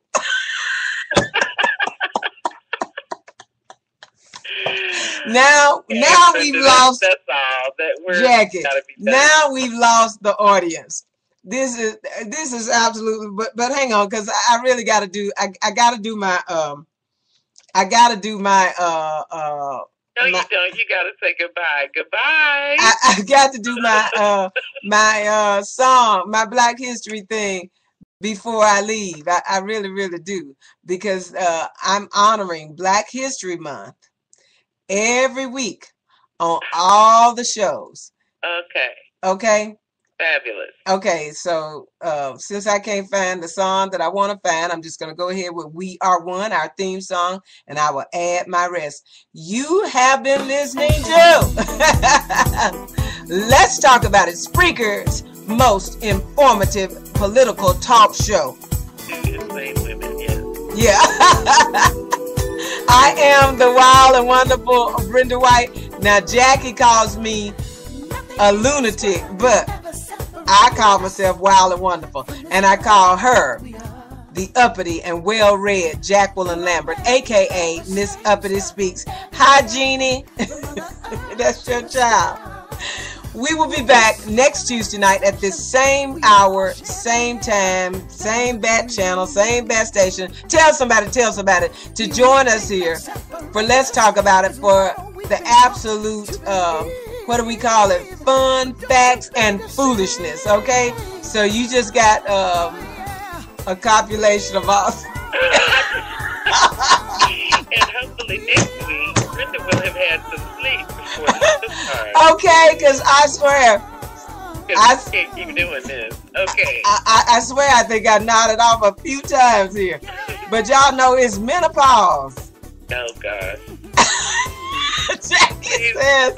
Now we've lost. That's all that we're Jackie. Now we've lost the audience. This is absolutely. But hang on, because I really got to do. I got to do my. I got to do my. No, you don't. You got to say goodbye. Goodbye. I got to do my my song, my Black History thing before I leave. I really, really do, because I'm honoring Black History Month every week on all the shows. Okay. Okay. Fabulous. Okay, so since I can't find the song that I want to find, I'm just going to go ahead with We Are One, our theme song, and I will add my rest. You have been listening to Let's Talk About It, Spreaker's most informative political talk show. Women, yeah. Yeah. I am the wild and wonderful Brenda White. Now, Jackie calls me a lunatic, but I call myself wild and wonderful. And I call her the uppity and well-read Jacqueline Lambert, a.k.a. Miss Uppity Speaks. Hi, Jeannie. That's your child. We will be back next Tuesday night at this same hour, same time, same bat channel, same bat station. Tell somebody to join us here for Let's Talk About It for the absolute, what do we call it? Fun, facts, and foolishness, okay? So you just got a copulation of all. And hopefully next week, Brenda will have had some sleep before the start. Okay, because I swear. I can't keep doing this. Okay. I swear I think I nodded off a few times here. But y'all know it's menopause. Oh, gosh. Jackie says,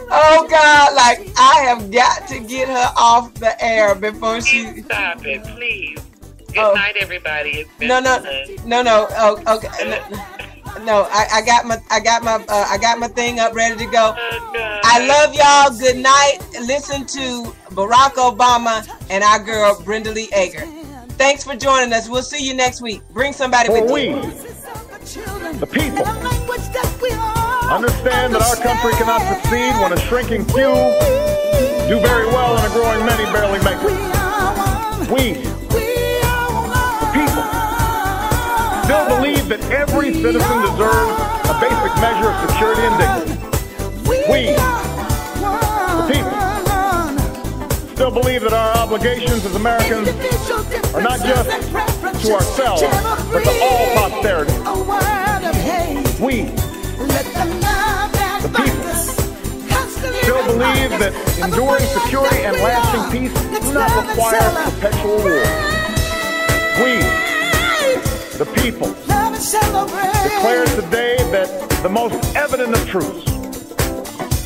oh, God, like, I have got to get her off the air before she... Stop it, please. Good night, everybody. It's been No. Oh, okay. No, I got my thing up ready to go. I love y'all. Good night. Listen to Barack Obama and our girl Brenda Lee Ager. Thanks for joining us. We'll see you next week. Bring somebody with you. The people, understand that our country cannot succeed when a shrinking few do very well and a growing many barely make it. We, the people, still believe that every citizen deserves a basic measure of security and dignity. We, the people, still believe that our obligations as Americans are not just to ourselves, but to all posterity. We, the people, still believe that enduring security and lasting peace do not require perpetual war. We, the people, declare today that the most evident of truths,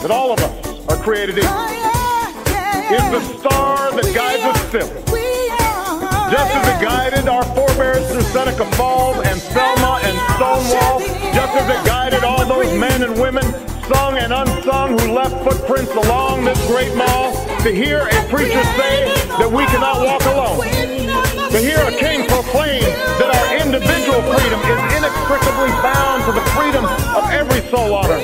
that all of us are created equal, is the star that guides us still. Just as it guided our forebears through Seneca Falls and Selma and Stonewall, just as it guided all those men and women, sung and unsung, who left footprints along this great mall, to hear a preacher say that we cannot walk alone, to hear a king proclaim that our individual freedom is inextricably bound to the freedom of every soul on earth.